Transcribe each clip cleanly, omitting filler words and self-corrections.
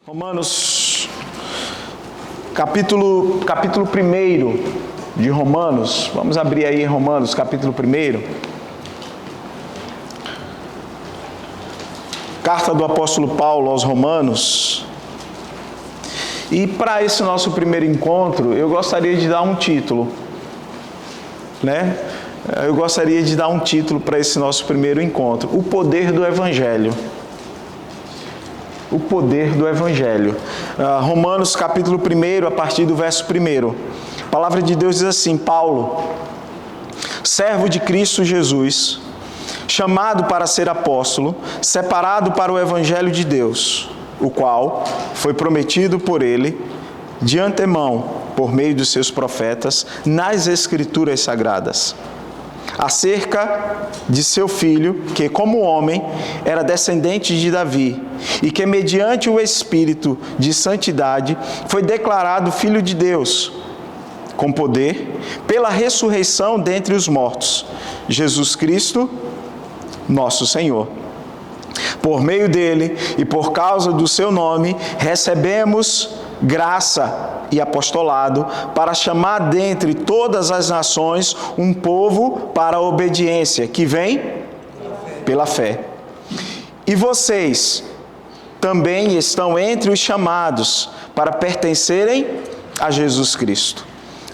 Romanos, capítulo 1 de Romanos. Vamos abrir aí Romanos, capítulo 1. Carta do apóstolo Paulo aos Romanos. E para esse nosso primeiro encontro, eu gostaria de dar um título, né? Eu gostaria de dar um título para esse nosso primeiro encontro: O Poder do Evangelho. O poder do Evangelho. Romanos capítulo 1, a partir do verso 1. A palavra de Deus diz assim: Paulo, servo de Cristo Jesus, chamado para ser apóstolo, separado para o Evangelho de Deus, o qual foi prometido por ele de antemão, por meio dos seus profetas, nas Escrituras Sagradas, acerca de seu filho, que como homem era descendente de Davi, e que mediante o Espírito de santidade foi declarado Filho de Deus, com poder, pela ressurreição dentre os mortos, Jesus Cristo, nosso Senhor. Por meio dele e por causa do seu nome, recebemos graça e apostolado para chamar dentre todas as nações um povo para a obediência, que vem pela fé. E vocês também estão entre os chamados para pertencerem a Jesus Cristo.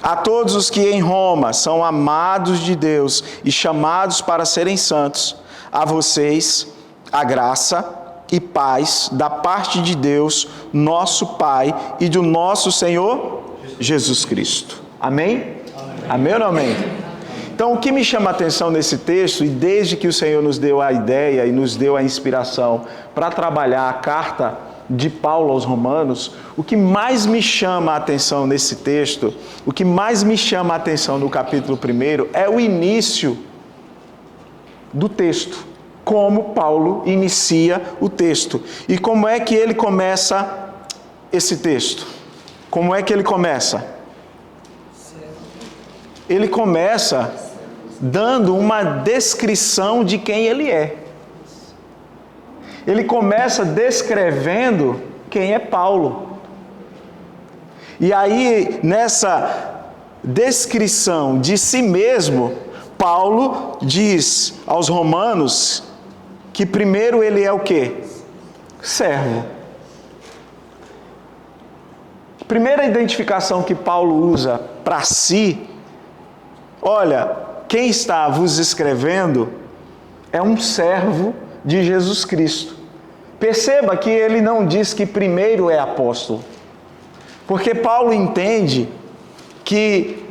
A todos os que em Roma são amados de Deus e chamados para serem santos, a vocês a graça e paz da parte de Deus, nosso Pai, e do nosso Senhor Jesus Cristo. Amém? Amém ou não amém? Então, o que me chama a atenção nesse texto, e desde que o Senhor nos deu a ideia e nos deu a inspiração para trabalhar a carta de Paulo aos Romanos, o que mais me chama a atenção nesse texto, o que mais me chama a atenção no capítulo 1 é o início do texto. Como Paulo inicia o texto. E como é que ele começa esse texto? Como é que ele começa? Ele começa dando uma descrição de quem ele é. Ele começa descrevendo quem é Paulo. E aí, nessa descrição de si mesmo, Paulo diz aos romanos que primeiro ele é o quê? Servo. A primeira identificação que Paulo usa para si, olha, quem está vos escrevendo é um servo de Jesus Cristo. Perceba que ele não diz que primeiro é apóstolo, porque Paulo entende que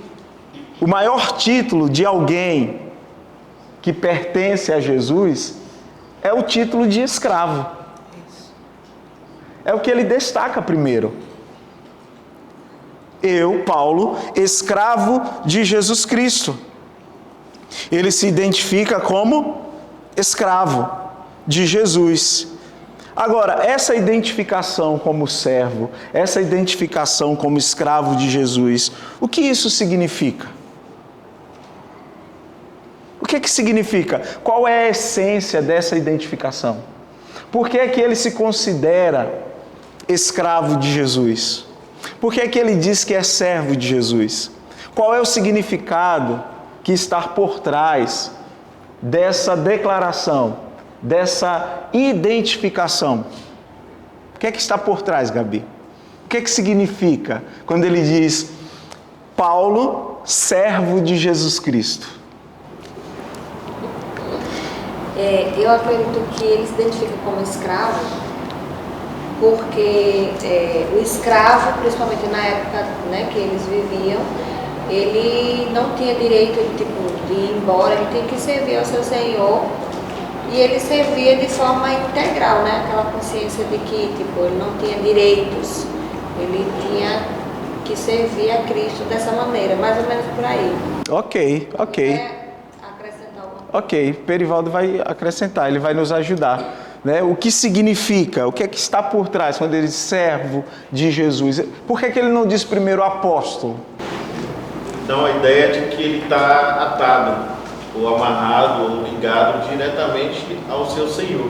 o maior título de alguém que pertence a Jesus é o título de escravo. É o que ele destaca primeiro. Eu, Paulo, escravo de Jesus Cristo. Ele se identifica como escravo de Jesus. Agora, essa identificação como servo, essa identificação como escravo de Jesus, o que isso significa? O que significa? Qual é a essência dessa identificação? Por que é que ele se considera escravo de Jesus? Por que é que ele diz que é servo de Jesus? Qual é o significado que está por trás dessa declaração, dessa identificação? O que é que está por trás, Gabi? O que é que significa quando ele diz Paulo, servo de Jesus Cristo? Eu acredito que ele se identifica como escravo porque o escravo, principalmente na época, né, que eles viviam, ele não tinha direito de ir embora, ele tinha que servir ao seu Senhor, e ele servia de forma integral, né? Aquela consciência de que ele não tinha direitos, ele tinha que servir a Cristo dessa maneira, mais ou menos por aí. Ok. Ok, Perivaldo vai acrescentar, ele vai nos ajudar. Né? O que significa? O que é que está por trás quando ele diz servo de Jesus? Por que ele não diz primeiro apóstolo? Então a ideia de que ele está atado, ou amarrado, ou ligado diretamente ao seu Senhor.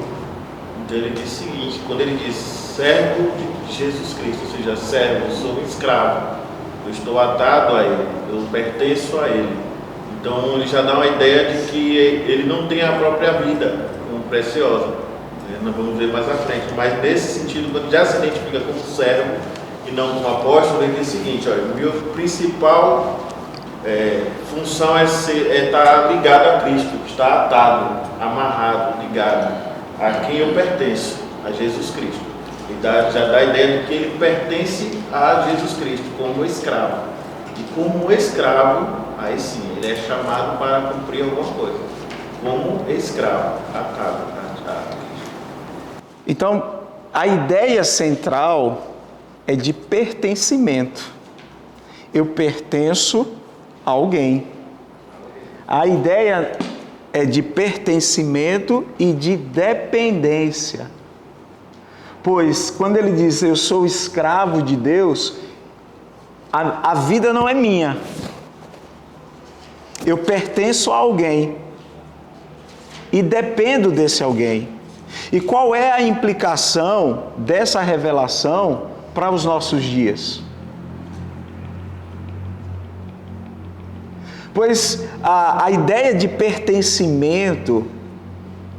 Então ele diz o seguinte, quando ele diz servo de Jesus Cristo, ou seja, servo, eu sou um escravo, eu estou atado a Ele, eu pertenço a Ele. Então ele já dá uma ideia de que ele não tem a própria vida como preciosa. Nós vamos ver mais à frente, mas nesse sentido, quando já se identifica como servo e não como apóstolo, ele diz o seguinte: olha, minha principal função é estar ligado a Cristo, estar atado, amarrado, ligado a quem eu pertenço, a Jesus Cristo. E já dá a ideia de que ele pertence a Jesus Cristo como escravo. E como escravo, aí sim, ele é chamado para cumprir alguma coisa. Como escravo, atado a Cristo. Então, a ideia central é de pertencimento. Eu pertenço a alguém. A ideia é de pertencimento e de dependência. Pois, quando ele diz eu sou escravo de Deus, a vida não é minha. Eu pertenço a alguém e dependo desse alguém. E qual é a implicação dessa revelação para os nossos dias? Pois a ideia de pertencimento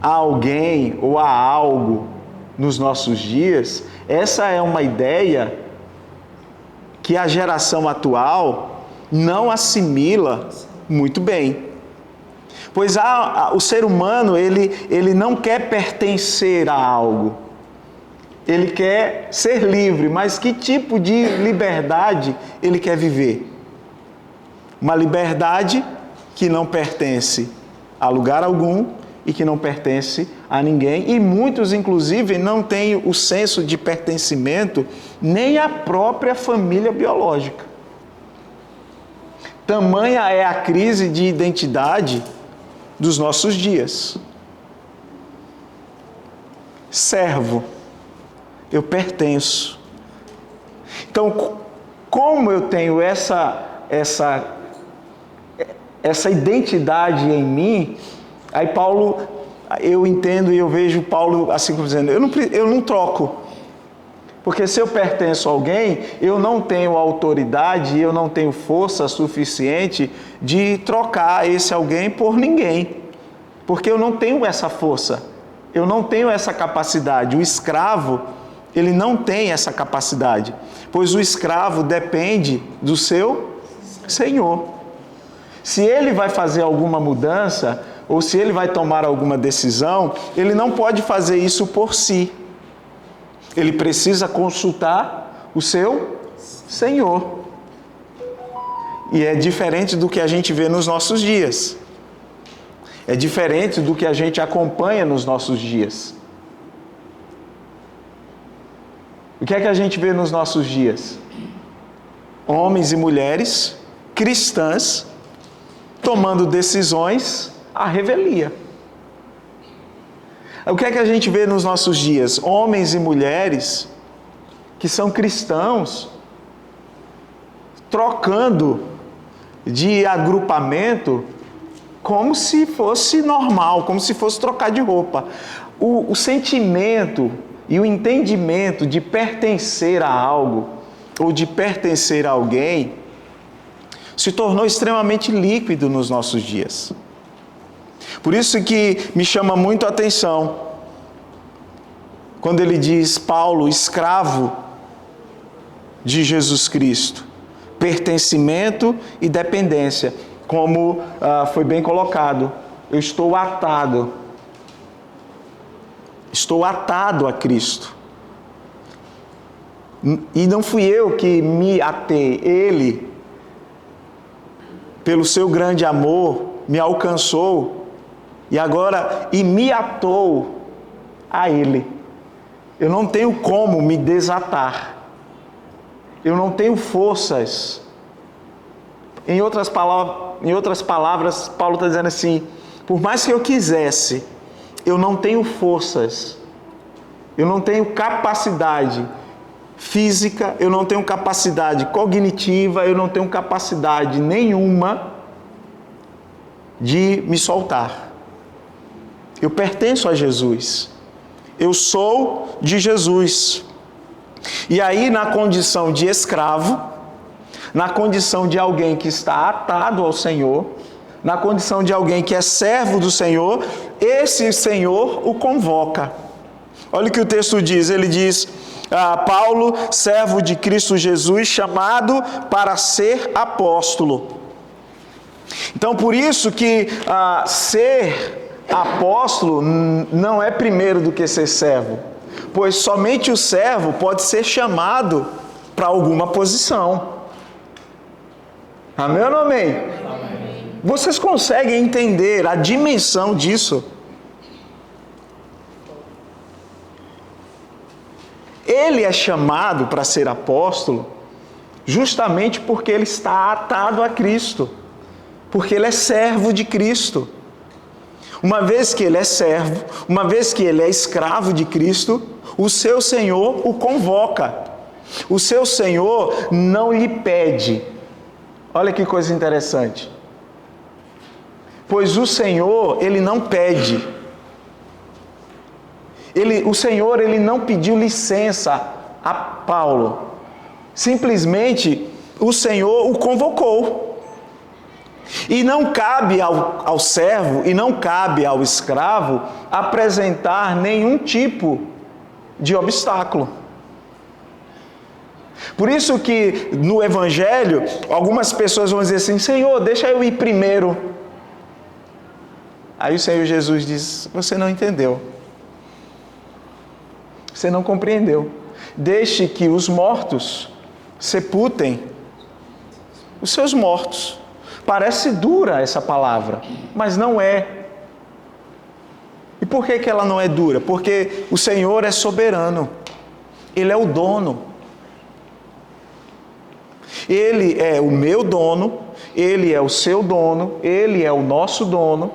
a alguém ou a algo nos nossos dias, essa é uma ideia que a geração atual não assimila muito bem. Pois o ser humano, ele não quer pertencer a algo. Ele quer ser livre, mas que tipo de liberdade ele quer viver? Uma liberdade que não pertence a lugar algum e que não pertence a ninguém. E muitos, inclusive, não têm o senso de pertencimento nem à própria família biológica. Tamanha é a crise de identidade dos nossos dias. Servo, eu pertenço. Então, como eu tenho essa identidade em mim, aí Paulo, eu entendo e eu vejo Paulo assim como dizendo, eu não troco. Porque se eu pertenço a alguém, eu não tenho autoridade, eu não tenho força suficiente de trocar esse alguém por ninguém. Porque eu não tenho essa força, eu não tenho essa capacidade. O escravo, ele não tem essa capacidade, pois o escravo depende do seu senhor. Se ele vai fazer alguma mudança, ou se ele vai tomar alguma decisão, ele não pode fazer isso por si. Ele precisa consultar o seu Senhor. E é diferente do que a gente vê nos nossos dias. É diferente do que a gente acompanha nos nossos dias. O que é que a gente vê nos nossos dias? Homens e mulheres cristãs tomando decisões à revelia. O que é que a gente vê nos nossos dias? Homens e mulheres que são cristãos trocando de agrupamento como se fosse normal, como se fosse trocar de roupa. O sentimento e o entendimento de pertencer a algo ou de pertencer a alguém se tornou extremamente líquido nos nossos dias. Por isso que me chama muito a atenção quando ele diz, Paulo, escravo de Jesus Cristo, pertencimento e dependência, como foi bem colocado, eu estou atado a Cristo. E não fui eu que me atei, Ele, pelo seu grande amor, me alcançou e me atou a Ele. Eu não tenho como me desatar. Eu não tenho forças. Em outras palavras, Paulo está dizendo assim, por mais que eu quisesse, eu não tenho forças. Eu não tenho capacidade física, eu não tenho capacidade cognitiva, eu não tenho capacidade nenhuma de me soltar. Eu pertenço a Jesus. Eu sou de Jesus. E aí, na condição de escravo, na condição de alguém que está atado ao Senhor, na condição de alguém que é servo do Senhor, esse Senhor o convoca. Olha o que o texto diz, ele diz, Paulo, servo de Cristo Jesus, chamado para ser apóstolo. Então, por isso que ser apóstolo não é primeiro do que ser servo, pois somente o servo pode ser chamado para alguma posição. Amém ou não amém? Amém. Vocês conseguem entender a dimensão disso? Ele é chamado para ser apóstolo justamente porque ele está atado a Cristo, porque ele é servo de Cristo. Uma vez que ele é servo, uma vez que ele é escravo de Cristo, o seu Senhor o convoca. O seu Senhor não lhe pede. Olha que coisa interessante. Pois o Senhor, ele não pede. O Senhor, ele não pediu licença a Paulo. Simplesmente, o Senhor o convocou. E não cabe ao servo e não cabe ao escravo apresentar nenhum tipo de obstáculo. Por isso que no Evangelho, algumas pessoas vão dizer assim, Senhor, deixa eu ir primeiro. Aí o Senhor Jesus diz, você não entendeu. Você não compreendeu. Deixe que os mortos sepultem os seus mortos. Parece dura essa palavra, mas não é. E por que ela não é dura? Porque o Senhor é soberano. Ele é o dono. Ele é o meu dono, Ele é o seu dono, Ele é o nosso dono.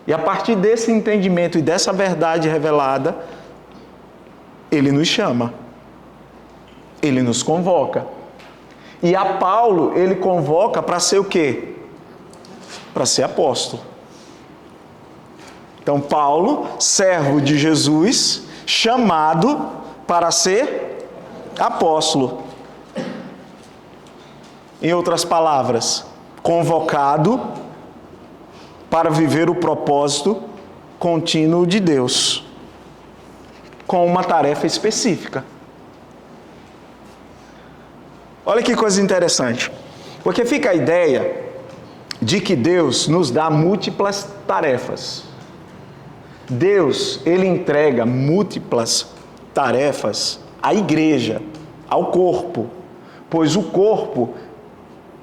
E a partir desse entendimento e dessa verdade revelada, Ele nos chama. Ele nos convoca. E a Paulo, ele convoca para ser o quê? Para ser apóstolo. Então, Paulo, servo de Jesus, chamado para ser apóstolo. Em outras palavras, convocado para viver o propósito contínuo de Deus, com uma tarefa específica. Olha que coisa interessante, porque fica a ideia de que Deus nos dá múltiplas tarefas. Deus, Ele entrega múltiplas tarefas à igreja, ao corpo, pois o corpo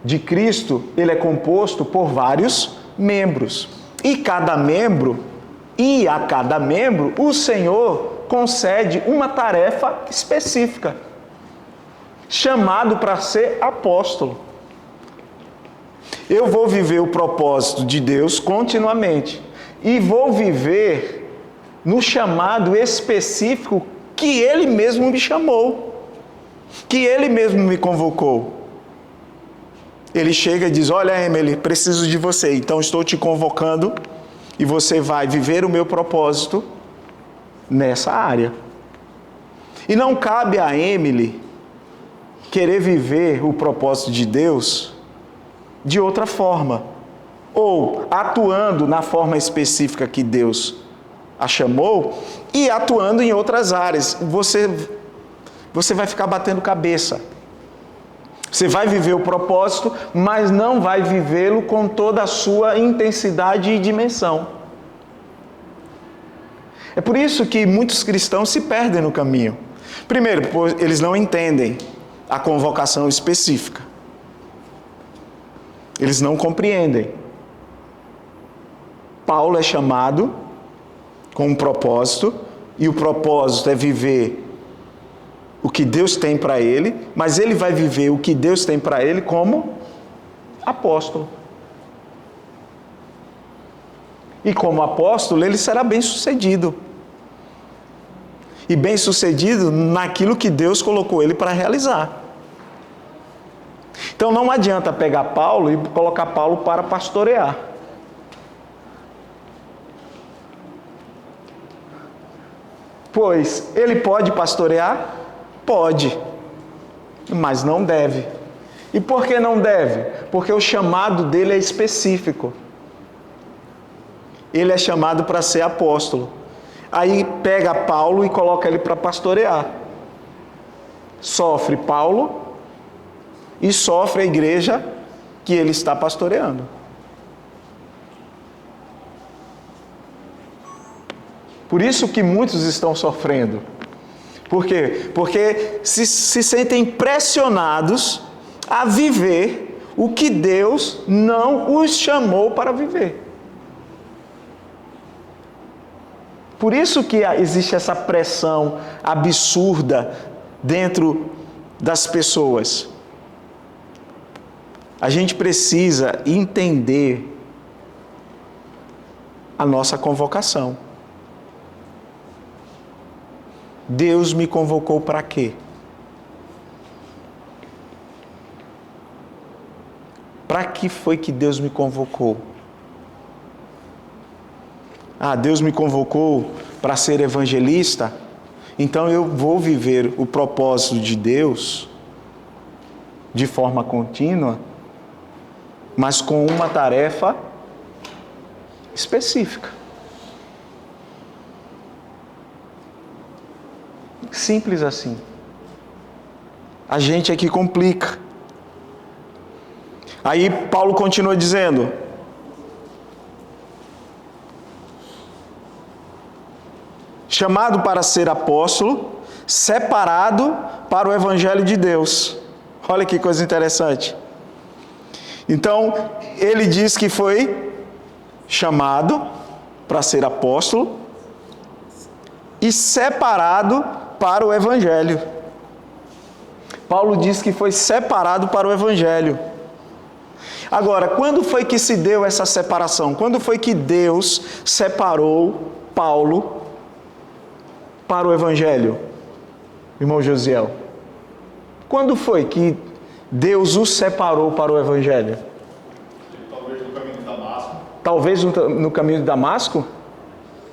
de Cristo, ele é composto por vários membros. E a cada membro, o Senhor concede uma tarefa específica. Chamado para ser apóstolo. Eu vou viver o propósito de Deus continuamente. E vou viver no chamado específico que Ele mesmo me chamou. Que Ele mesmo me convocou. Ele chega e diz, olha Emily, preciso de você, então estou te convocando e você vai viver o meu propósito nessa área. E não cabe a Emily querer viver o propósito de Deus de outra forma, ou atuando na forma específica que Deus a chamou e atuando em outras áreas. Você vai ficar batendo cabeça. Você vai viver o propósito, mas não vai vivê-lo com toda a sua intensidade e dimensão. É por isso que muitos cristãos se perdem no caminho. Primeiro, pois eles não entendem a convocação específica. Eles não compreendem. Paulo é chamado com um propósito, e o propósito é viver o que Deus tem para ele, mas ele vai viver o que Deus tem para ele como apóstolo. E como apóstolo, ele será bem-sucedido. E bem-sucedido naquilo que Deus colocou ele para realizar. Então não adianta pegar Paulo e colocar Paulo para pastorear. Pois ele pode pastorear? Pode, mas não deve. E por que não deve? Porque o chamado dele é específico. Ele é chamado para ser apóstolo. Aí pega Paulo e coloca ele para pastorear. Sofre Paulo e sofre a igreja que ele está pastoreando. Por isso que muitos estão sofrendo. Por quê? Porque se sentem pressionados a viver o que Deus não os chamou para viver. Por isso que existe essa pressão absurda dentro das pessoas. A gente precisa entender a nossa convocação. Deus me convocou para quê? Para que foi que Deus me convocou? Deus me convocou para ser evangelista, então eu vou viver o propósito de Deus de forma contínua, mas com uma tarefa específica. Simples assim. A gente é que complica. Aí Paulo continua dizendo: chamado para ser apóstolo, separado para o evangelho de Deus. Olha que coisa interessante. Então, ele diz que foi chamado para ser apóstolo e separado para o evangelho. Paulo diz que foi separado para o evangelho. Agora, quando foi que se deu essa separação? Quando foi que Deus separou Paulo para o evangelho? Irmão Josiel, quando foi que Deus o separou para o evangelho? Talvez no caminho de Damasco. Talvez no caminho de Damasco?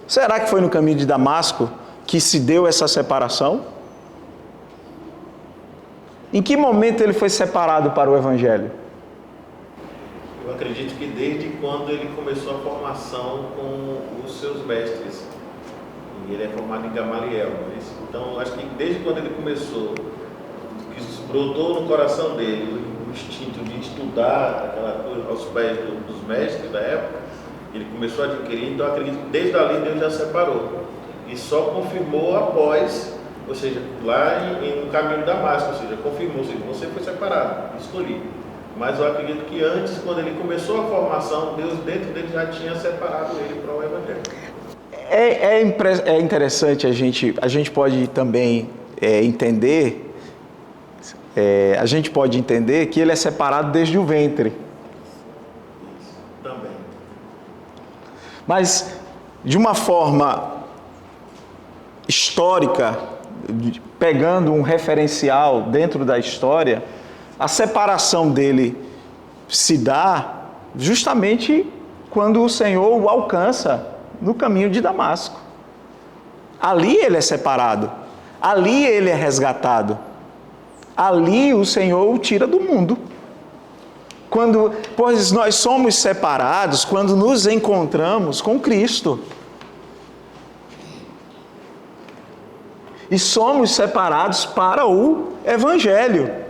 Será que foi no caminho de Damasco que se deu essa separação? Em que momento ele foi separado para o evangelho? Eu acredito que desde quando ele começou a formação com os seus mestres. E ele é formado em Gamaliel. Então, acho que desde quando ele começou, que brotou no coração dele o instinto de estudar aquela coisa aos pés dos mestres da época, ele começou a adquirir. Então, acredito que desde ali Deus já separou. E só confirmou após, ou seja, lá no caminho de Damasco, ou seja, confirmou, ou seja, você foi separado, escolhi. Mas eu acredito que antes, quando ele começou a formação, Deus dentro dele já tinha separado ele para o evangelho. É interessante, a gente pode também entender, a gente pode entender que ele é separado desde o ventre. Também. Mas, de uma forma histórica, pegando um referencial dentro da história, a separação dele se dá justamente quando o Senhor o alcança no caminho de Damasco. Ali ele é separado, ali ele é resgatado, ali o Senhor o tira do mundo. Pois nós somos separados quando nos encontramos com Cristo. E somos separados para o evangelho.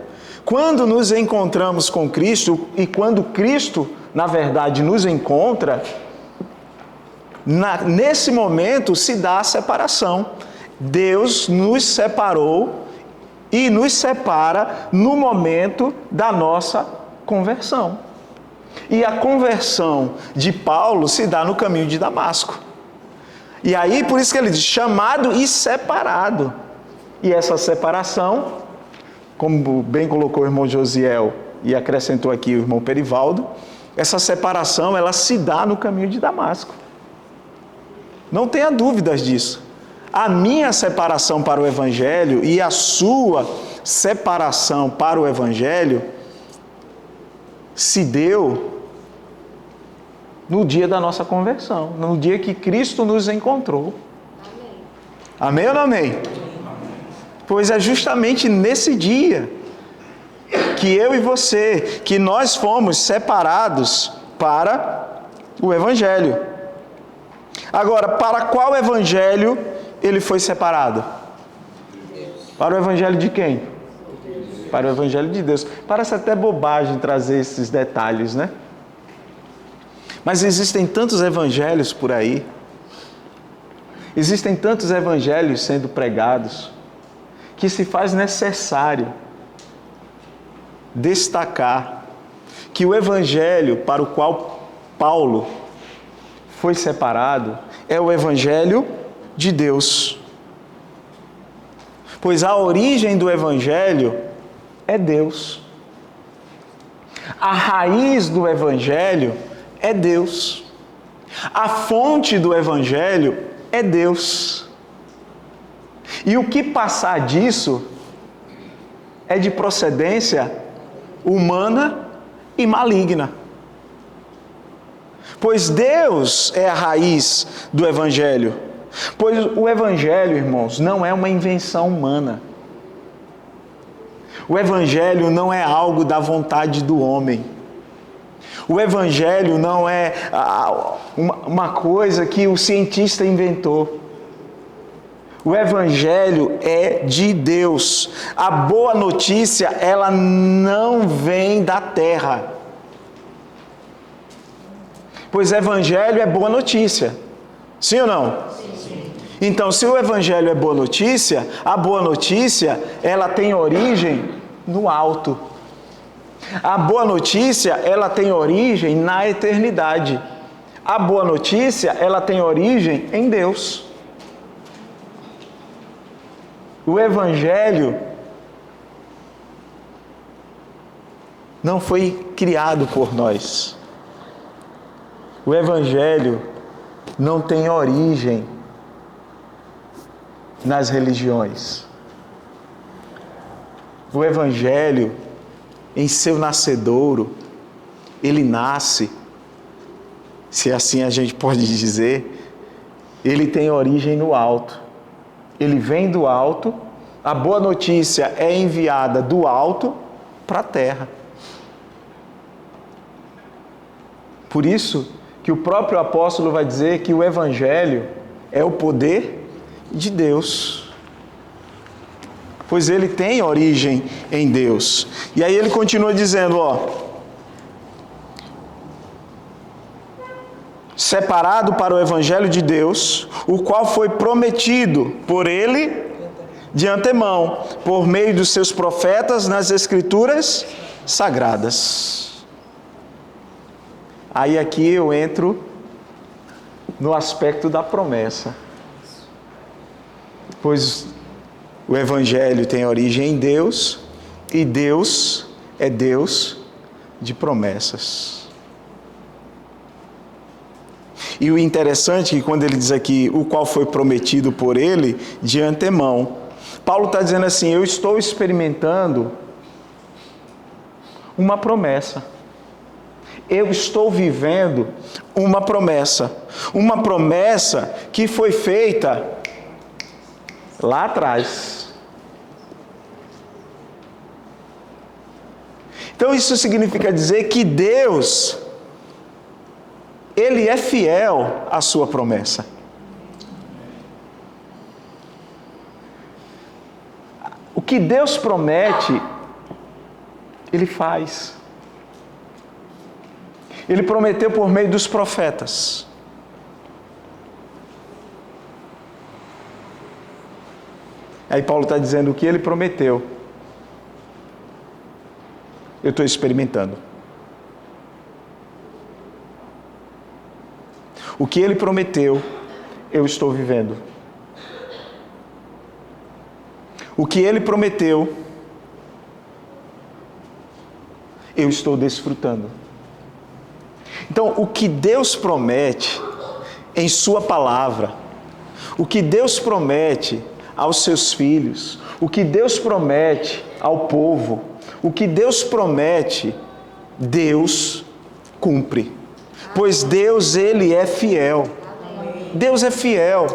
Quando nos encontramos com Cristo, e quando Cristo, na verdade, nos encontra, nesse momento se dá a separação. Deus nos separou e nos separa no momento da nossa conversão. E a conversão de Paulo se dá no caminho de Damasco. E aí, por isso que ele diz, chamado e separado. E essa separação, como bem colocou o irmão Josiel e acrescentou aqui o irmão Perivaldo, essa separação, ela se dá no caminho de Damasco. Não tenha dúvidas disso. A minha separação para o evangelho e a sua separação para o evangelho se deu no dia da nossa conversão, no dia que Cristo nos encontrou. Amém. Amém ou não amém? Pois é justamente nesse dia que eu e você, que nós fomos separados para o Evangelho. Agora, para qual Evangelho ele foi separado? Para o Evangelho de quem? Para o Evangelho de Deus. Parece até bobagem trazer esses detalhes, né? Mas existem tantos evangelhos por aí. Existem tantos evangelhos sendo pregados que se faz necessário destacar que o evangelho para o qual Paulo foi separado é o evangelho de Deus. Pois a origem do evangelho é Deus. A raiz do evangelho é Deus. A fonte do evangelho é Deus. E o que passar disso é de procedência humana e maligna. Pois Deus é a raiz do evangelho. Pois o evangelho, irmãos, não é uma invenção humana. O evangelho não é algo da vontade do homem. O evangelho não é uma coisa que o cientista inventou. O evangelho é de Deus. A boa notícia, ela não vem da terra. Pois evangelho é boa notícia. Sim ou não? Sim. Então, se o evangelho é boa notícia, a boa notícia, ela tem origem no alto. A boa notícia, ela tem origem na eternidade. A boa notícia, ela tem origem em Deus. O evangelho não foi criado por nós. O evangelho não tem origem nas religiões. O evangelho, em seu nascedouro, ele nasce, se assim a gente pode dizer, ele tem origem no alto. Ele vem do alto, a boa notícia é enviada do alto para a terra. Por isso que o próprio apóstolo vai dizer que o evangelho é o poder de Deus. Pois ele tem origem em Deus. E aí ele continua dizendo, separado para o evangelho de Deus, o qual foi prometido por ele de antemão, por meio dos seus profetas nas escrituras sagradas. Aí aqui eu entro no aspecto da promessa. Pois o evangelho tem origem em Deus, e Deus é Deus de promessas. E o interessante é que quando ele diz aqui, o qual foi prometido por ele de antemão, Paulo está dizendo assim, eu estou experimentando uma promessa. Eu estou vivendo uma promessa que foi feita lá atrás. Então isso significa dizer que Deus, Ele é fiel à sua promessa. O que Deus promete, Ele faz. Ele prometeu por meio dos profetas. Aí Paulo está dizendo o que Ele prometeu. Eu estou experimentando. O que Ele prometeu, eu estou vivendo. O que Ele prometeu, eu estou desfrutando. Então, o que Deus promete em Sua palavra, o que Deus promete aos seus filhos, o que Deus promete ao povo, o que Deus promete, Deus cumpre. Pois Deus, Ele é fiel. Deus é fiel.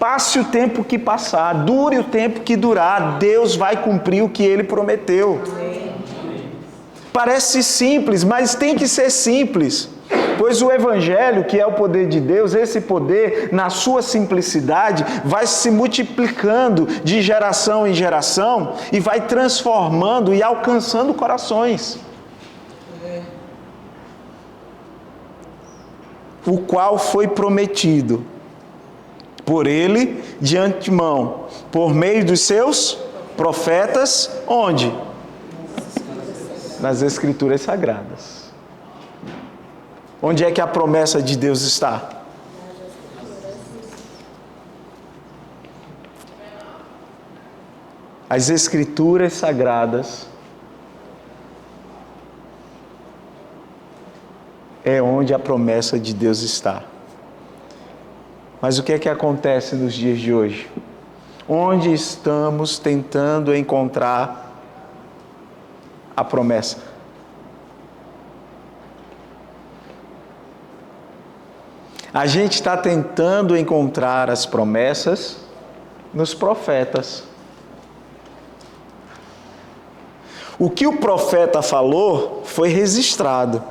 passe o tempo que passar, dure o tempo que durar, Deus vai cumprir o que Ele prometeu. Parece simples, mas tem que ser simples. Pois o Evangelho, que é o poder de Deus, esse poder, na sua simplicidade, vai se multiplicando de geração em geração e vai transformando e alcançando corações. O qual foi prometido por Ele de antemão, por meio dos seus profetas, onde? Nas Escrituras Sagradas. Onde é que a promessa de Deus está? As Escrituras Sagradas é onde a promessa de Deus está. Mas o que é que acontece nos dias de hoje? Onde estamos tentando encontrar a promessa? A gente está tentando encontrar as promessas nos profetas. O que o profeta falou foi registrado.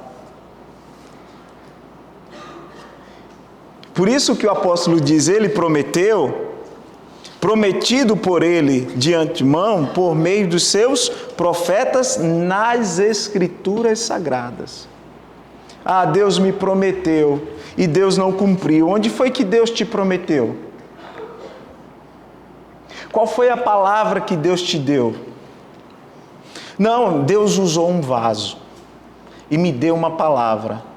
Por isso que o apóstolo diz, ele prometeu, prometido por ele de antemão, por meio dos seus profetas nas Escrituras Sagradas. Ah, Deus me prometeu e Deus não cumpriu. Onde foi que Deus te prometeu? Qual foi a palavra que Deus te deu? Não, Deus usou um vaso e me deu uma palavra.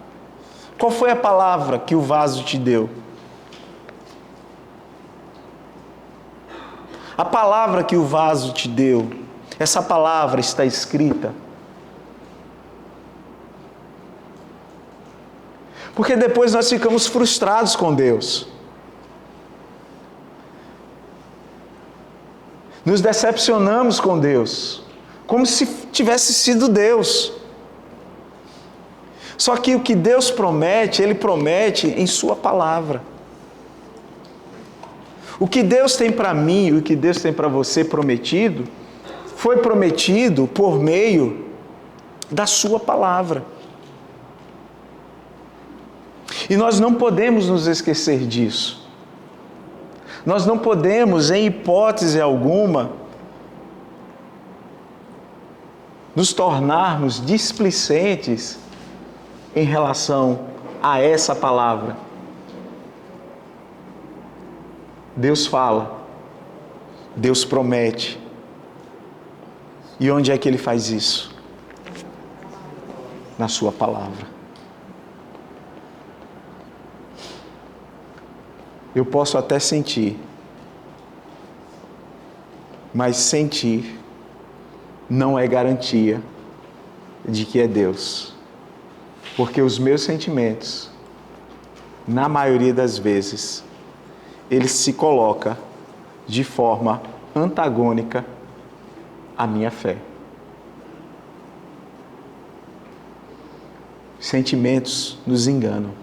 Qual foi a palavra que o vaso te deu? A palavra que o vaso te deu, essa palavra está escrita. Porque depois nós ficamos frustrados com Deus. Nos decepcionamos com Deus, como se tivesse sido Deus. Só que o que Deus promete, Ele promete em Sua palavra. O que Deus tem para mim, o que Deus tem para você prometido, foi prometido por meio da Sua palavra. E nós não podemos nos esquecer disso. Nós não podemos, em hipótese alguma, nos tornarmos displicentes em relação a essa palavra. Deus fala, Deus promete. E onde é que Ele faz isso? Na Sua palavra. Eu posso até sentir, mas sentir não é garantia de que é Deus. Porque os meus sentimentos, na maioria das vezes, eles se colocam de forma antagônica à minha fé. Sentimentos nos enganam.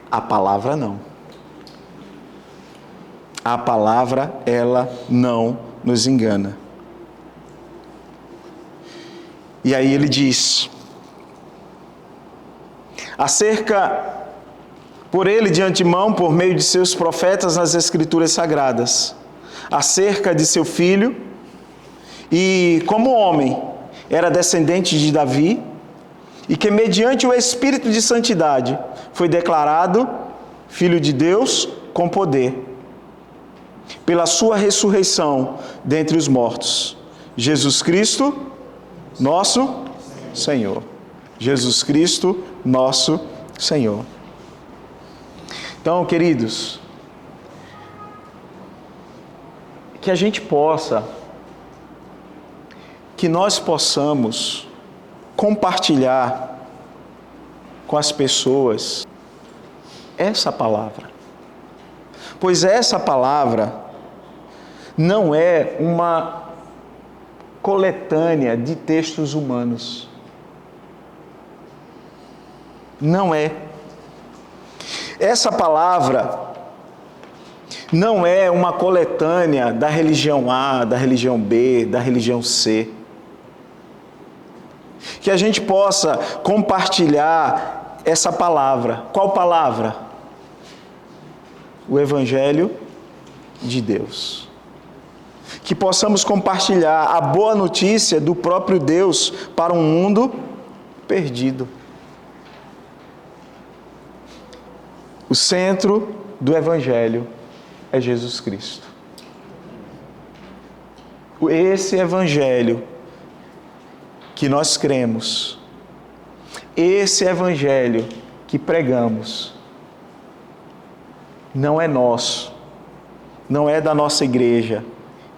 A palavra não. A palavra, ela não nos engana. E aí ele diz, por ele de antemão, por meio de seus profetas nas Escrituras Sagradas, acerca de seu filho, e como homem, era descendente de Davi, e que mediante o Espírito de Santidade, foi declarado Filho de Deus com poder, pela sua ressurreição dentre os mortos. Jesus Cristo, nosso Senhor. Jesus Cristo, nosso Senhor. Então, queridos, que nós possamos compartilhar com as pessoas essa palavra. Pois essa palavra não é uma coletânea de textos humanos. Não é. Essa palavra não é uma coletânea da religião A, da religião B, da religião C. Que a gente possa compartilhar essa palavra. Qual palavra? O Evangelho de Deus. Que possamos compartilhar a boa notícia do próprio Deus para um mundo perdido. O centro do Evangelho é Jesus Cristo. Esse Evangelho que nós cremos, esse Evangelho que pregamos, não é nosso, não é da nossa igreja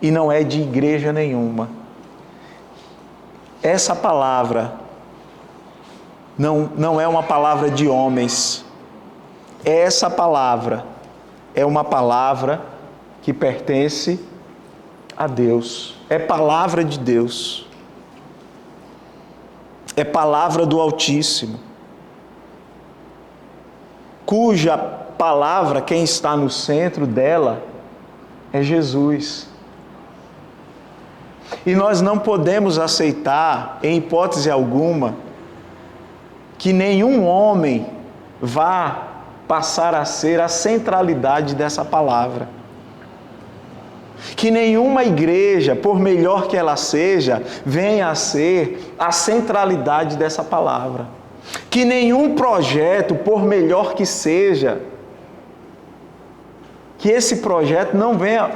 e não é de igreja nenhuma. Essa palavra não é uma palavra de homens. Essa palavra é uma palavra que pertence a Deus. É palavra de Deus. É palavra do Altíssimo. Cuja palavra, quem está no centro dela, é Jesus. E nós não podemos aceitar, em hipótese alguma, que nenhum homem vá passar a ser a centralidade dessa palavra. Que nenhuma igreja, por melhor que ela seja, venha a ser a centralidade dessa palavra. Que nenhum projeto, por melhor que seja, que esse projeto não venha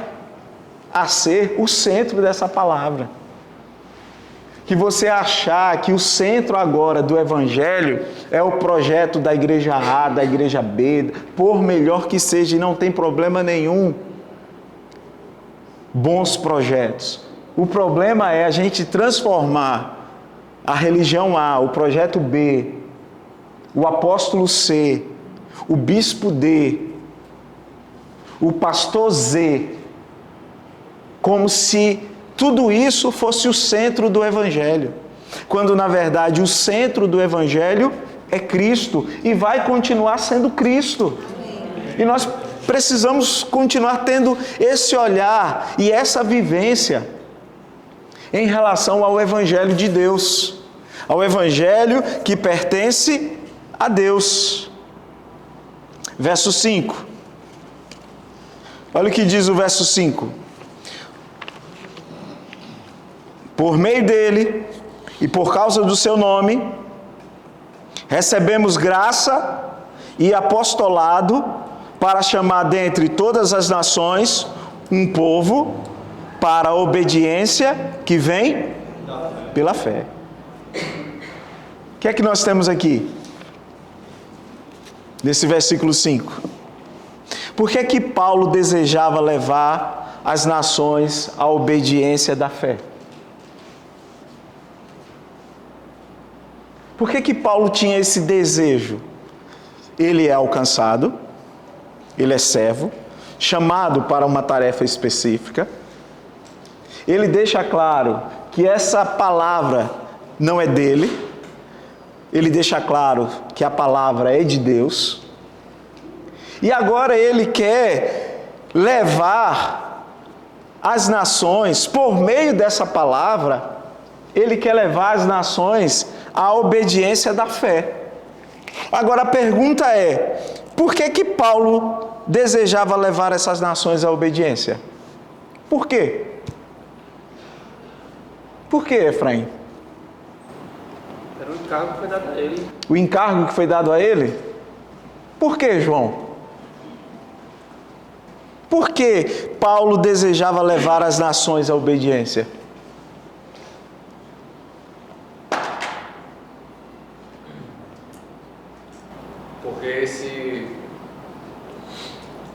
a ser o centro dessa palavra. Que você achar que o centro agora do Evangelho é o projeto da igreja A, da igreja B, por melhor que seja, e não tem problema nenhum. Bons projetos. O problema é a gente transformar a religião A, o projeto B, o apóstolo C, o bispo D, o pastor Z, como se tudo isso fosse o centro do Evangelho, quando na verdade o centro do Evangelho é Cristo e vai continuar sendo Cristo. E nós precisamos continuar tendo esse olhar e essa vivência em relação ao Evangelho de Deus, ao Evangelho que pertence a Deus. Verso 5. Olha o que diz o verso 5. Por meio dele e por causa do seu nome, recebemos graça e apostolado para chamar dentre todas as nações um povo para a obediência que vem pela fé. O que é que nós temos aqui? Nesse versículo 5. Por que que Paulo desejava levar as nações à obediência da fé? Por que que Paulo tinha esse desejo? Ele é alcançado, ele é servo, chamado para uma tarefa específica. Ele deixa claro que essa palavra não é dele. Ele deixa claro que a palavra é de Deus. E agora ele quer levar as nações, por meio dessa palavra, ele quer levar as nações à obediência da fé. Agora a pergunta é, por que que Paulo desejava levar essas nações à obediência? Por quê? Por quê, Efraim? Era o encargo que foi dado a ele. O encargo que foi dado a ele? Por quê, João? Por que Paulo desejava levar as nações à obediência? Porque esse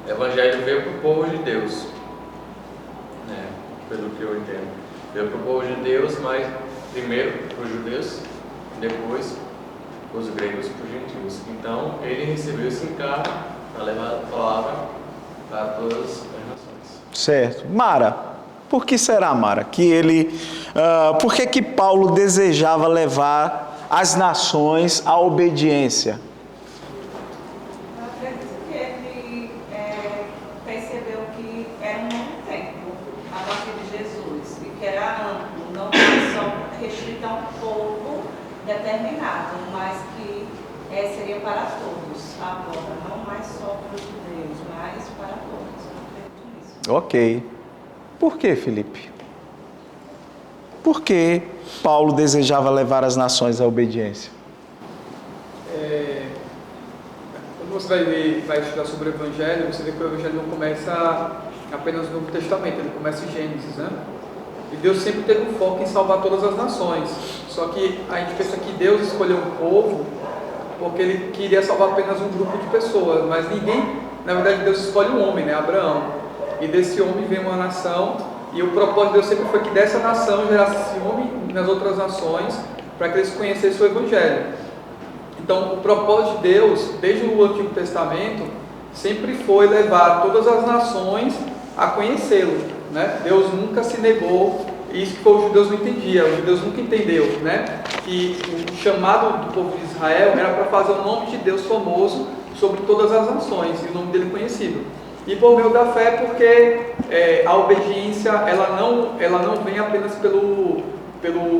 evangelho veio para o povo de Deus, né? Pelo que eu entendo. Veio para o povo de Deus, mas primeiro para os judeus, depois para os gregos e para os gentios. Então ele recebeu esse encargo para levar a palavra para todas as nações. Certo. Mara, por que será, Mara, que ele... por que que Paulo desejava levar as nações à obediência? Eu acredito que ele percebeu que restrita a um povo determinado, mas que seria para todos agora, não mais só para os judeus, mas para todos. Eu acredito nisso. Ok. Por que, Felipe? Por que Paulo desejava levar as nações à obediência? Quando você vai estudar sobre o Evangelho, você vê que o Evangelho não começa apenas no Novo Testamento, ele começa em Gênesis, né? E Deus sempre teve um foco em salvar todas as nações. Só que a gente pensa que Deus escolheu um povo porque Ele queria salvar apenas um grupo de pessoas, mas ninguém, na verdade Deus escolhe um homem, né? Abraão. E desse homem vem uma nação, e o propósito de Deus sempre foi que dessa nação gerasse ciúme nas outras nações, para que eles conhecessem o Evangelho. Então, o propósito de Deus, desde o Antigo Testamento, sempre foi levar todas as nações a conhecê-lo, né? Deus nunca se negou, e isso que os judeus não entendiam. Os judeus nunca entenderam, né? Que o chamado do povo de Israel era para fazer o nome de Deus famoso sobre todas as nações, e o nome dele conhecido. E por meio da fé, porque a obediência ela não vem apenas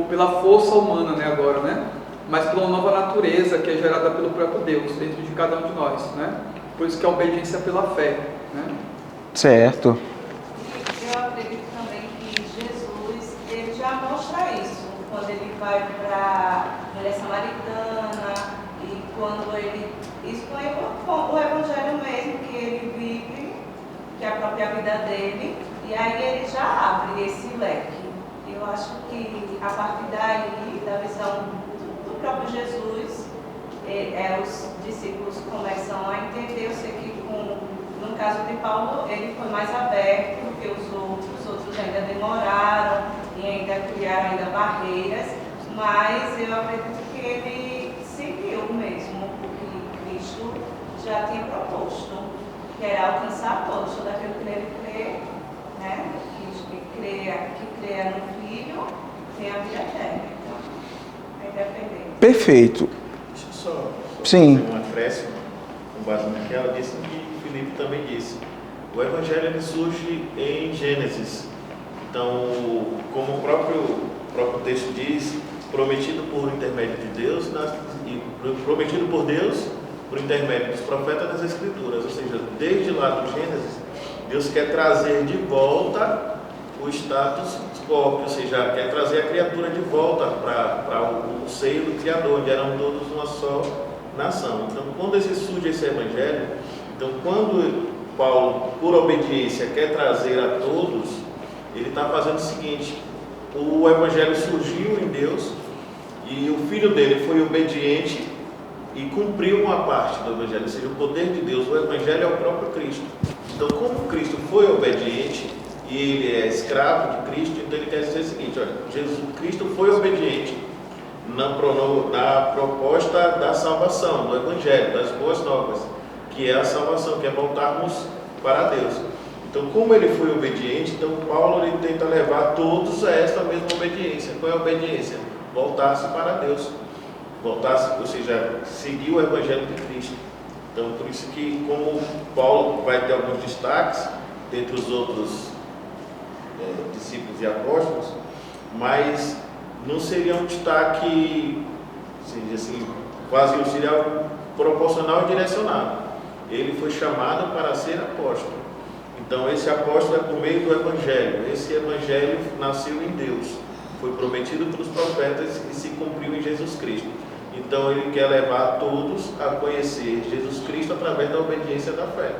pela força humana, né, agora, né? Mas pela nova natureza que é gerada pelo próprio Deus dentro de cada um de nós, né? Por isso que a obediência é pela fé, né? Certo. Eu acredito também que Jesus, ele já mostra isso, quando ele vai para a mulher samaritana e quando ele expõe o Evangelho mesmo, que ele vive, que é a própria vida dele, e aí ele já abre esse leque. Eu acho que a partir daí, da visão do próprio Jesus, os discípulos começam a entender. Eu sei que no caso de Paulo, ele foi mais aberto, porque os outros ainda demoraram e ainda criaram ainda barreiras, mas eu acredito que ele seguiu mesmo o que Cristo já tinha proposto, que era alcançar todos, todo aquele que nele crê, né? Que creia no Filho, tem a vida eterna. Então, é independente. Perfeito. Deixa eu só Sim. fazer um acréscimo com base naquela disse que Felipe também disse. O Evangelho ele surge em Gênesis. Então, como o próprio texto diz, prometido por intermédio de Deus, prometido por Deus por intermédio dos profetas das Escrituras. Ou seja, desde lá do Gênesis, Deus quer trazer de volta o status quo, ou seja, quer trazer a criatura de volta para o seio do Criador, onde eram todos uma só nação. Então, quando surge esse Evangelho, então quando Paulo, por obediência, quer trazer a todos, ele está fazendo o seguinte: o Evangelho surgiu em Deus e o Filho dele foi obediente e cumpriu uma parte do Evangelho, ou seja, o poder de Deus. O Evangelho é o próprio Cristo. Então, como Cristo foi obediente e ele é escravo de Cristo, então ele quer dizer o seguinte: olha, Cristo foi obediente na proposta da salvação, do Evangelho, das boas novas, que é a salvação, que é voltarmos para Deus. Então, como ele foi obediente, então Paulo ele tenta levar todos a esta mesma obediência. Qual é a obediência? Voltar-se para Deus. Voltar-se, ou seja, seguir o Evangelho de Cristo. Então, por isso que, como Paulo vai ter alguns destaques dentre os outros discípulos e apóstolos, mas não seria um destaque, assim, quase seria algo proporcional e direcionado. Ele foi chamado para ser apóstolo. Então, esse apóstolo é por meio do Evangelho. Esse Evangelho nasceu em Deus, foi prometido pelos profetas e se cumpriu em Jesus Cristo. Então, ele quer levar todos a conhecer Jesus Cristo através da obediência da fé.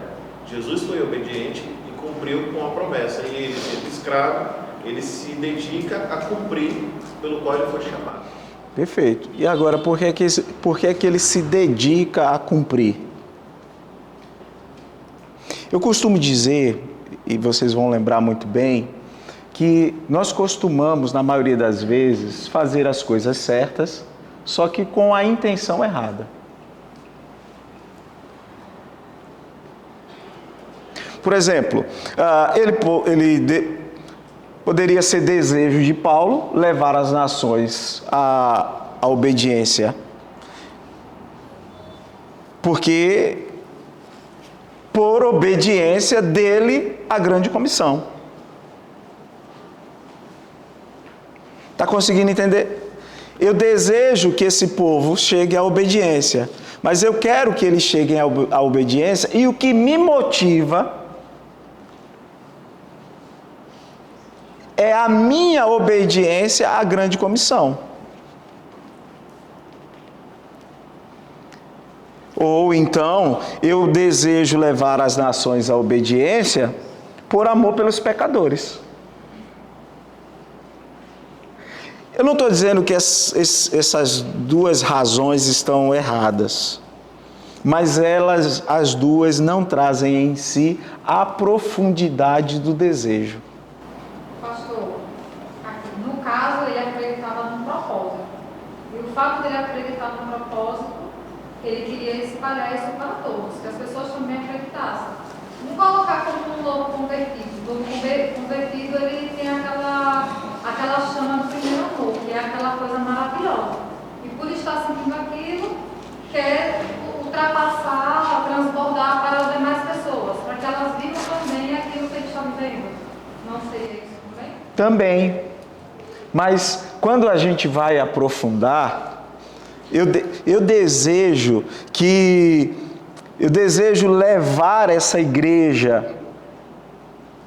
Jesus foi obediente e cumpriu com a promessa. E ele, sendo escravo, ele se dedica a cumprir pelo qual ele foi chamado. Perfeito. E agora, por que é que ele se dedica a cumprir? Eu costumo dizer, e vocês vão lembrar muito bem, que nós costumamos, na maioria das vezes, fazer as coisas certas, só que com a intenção errada. Por exemplo, poderia ser desejo de Paulo levar as nações à obediência, porque por obediência dele a grande comissão. Está conseguindo entender? Eu desejo que esse povo chegue à obediência, mas eu quero que eles cheguem à obediência, e o que me motiva é a minha obediência à grande comissão. Ou então, eu desejo levar as nações à obediência por amor pelos pecadores. Eu não estou dizendo que essas duas razões estão erradas, mas elas, as duas, não trazem em si a profundidade do desejo. Pastor, aqui, no caso ele acreditava num propósito, e o fato dele acreditar num propósito, ele queria espalhar isso para todos, que as pessoas também acreditassem. Não colocar como um novo convertido. O novo convertido, ele tem aquela chama do primeiro amor, que é aquela coisa maravilhosa. E por estar sentindo aquilo, quer ultrapassar, transbordar para as demais pessoas, para que elas vivam também aquilo que ele está vivendo. Não seria isso também? Também. Mas quando a gente vai aprofundar, eu desejo levar essa igreja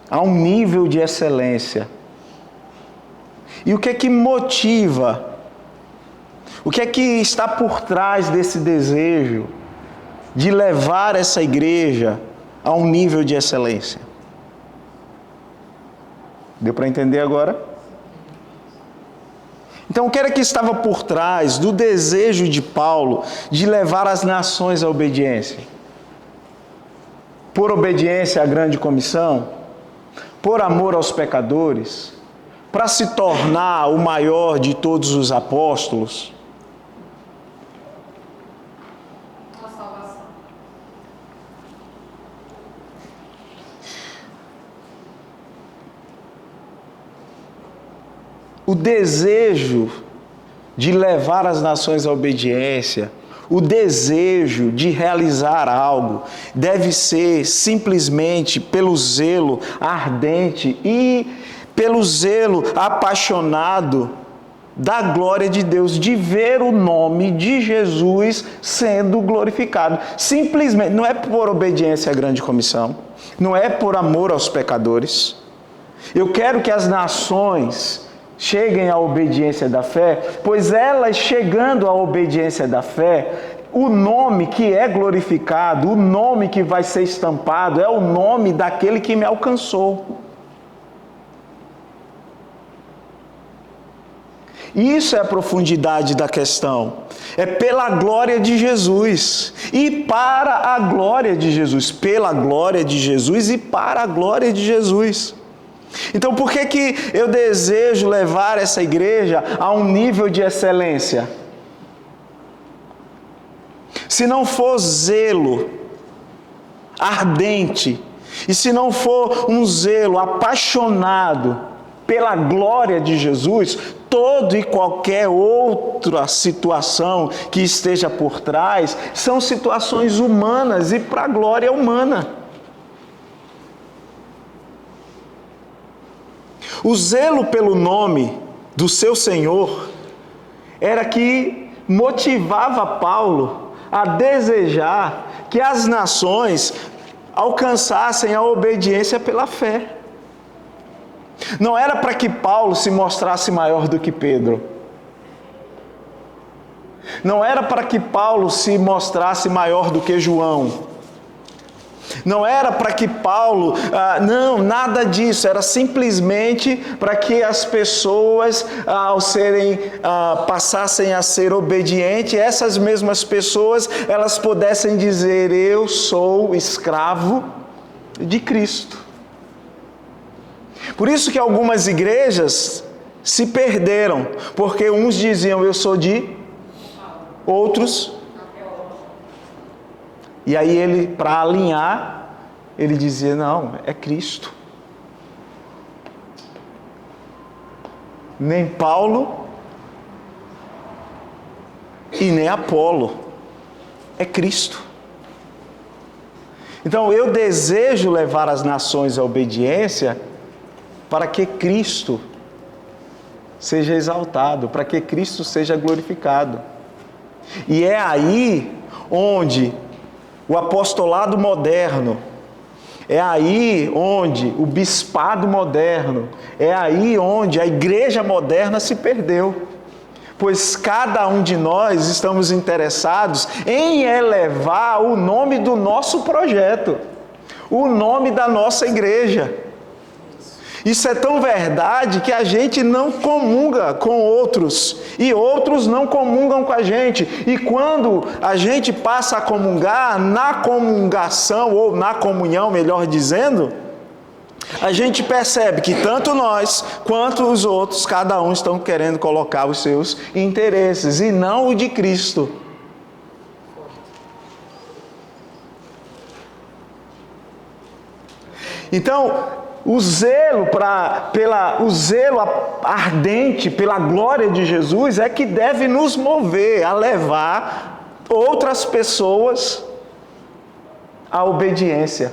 a um nível de excelência. E o que é que motiva? O que é que está por trás desse desejo de levar essa igreja a um nível de excelência? Deu para entender agora? Então, o que era que estava por trás do desejo de Paulo de levar as nações à obediência? Por obediência à grande comissão? Por amor aos pecadores? Para se tornar o maior de todos os apóstolos? A salvação. O desejo de levar as nações à obediência, o desejo de realizar algo, deve ser simplesmente pelo zelo ardente e pelo zelo apaixonado da glória de Deus, de ver o nome de Jesus sendo glorificado. Simplesmente, não é por obediência à grande comissão, não é por amor aos pecadores. Eu quero que as nações cheguem à obediência da fé, pois elas chegando à obediência da fé, o nome que é glorificado, o nome que vai ser estampado, é o nome daquele que me alcançou. Isso é a profundidade da questão. É pela glória de Jesus e para a glória de Jesus, pela glória de Jesus e para a glória de Jesus. Então, por que eu desejo levar essa igreja a um nível de excelência? Se não for zelo ardente, e se não for um zelo apaixonado pela glória de Jesus, toda e qualquer outra situação que esteja por trás são situações humanas e para a glória humana. O zelo pelo nome do seu Senhor era que motivava Paulo a desejar que as nações alcançassem a obediência pela fé. Não era para que Paulo se mostrasse maior do que Pedro. Não era para que Paulo se mostrasse maior do que João. Não era para que Paulo, não, nada disso, era simplesmente para que as pessoas, ao passassem a ser obedientes, essas mesmas pessoas, elas pudessem dizer: eu sou escravo de Cristo. Por isso que algumas igrejas se perderam, porque uns diziam: eu sou de, outros. E aí ele, para alinhar, ele dizia: não, é Cristo. Nem Paulo e nem Apolo, é Cristo. Então eu desejo levar as nações à obediência para que Cristo seja exaltado, para que Cristo seja glorificado. E é aí onde o apostolado moderno, é aí onde o bispado moderno, é aí onde a igreja moderna se perdeu. Pois cada um de nós estamos interessados em elevar o nome do nosso projeto, o nome da nossa igreja. Isso é tão verdade que a gente não comunga com outros e outros não comungam com a gente. E quando a gente passa a comungar, na comungação ou na comunhão, melhor dizendo, a gente percebe que tanto nós quanto os outros, cada um estão querendo colocar os seus interesses e não o de Cristo. Então, o zelo ardente pela glória de Jesus é que deve nos mover a levar outras pessoas à obediência.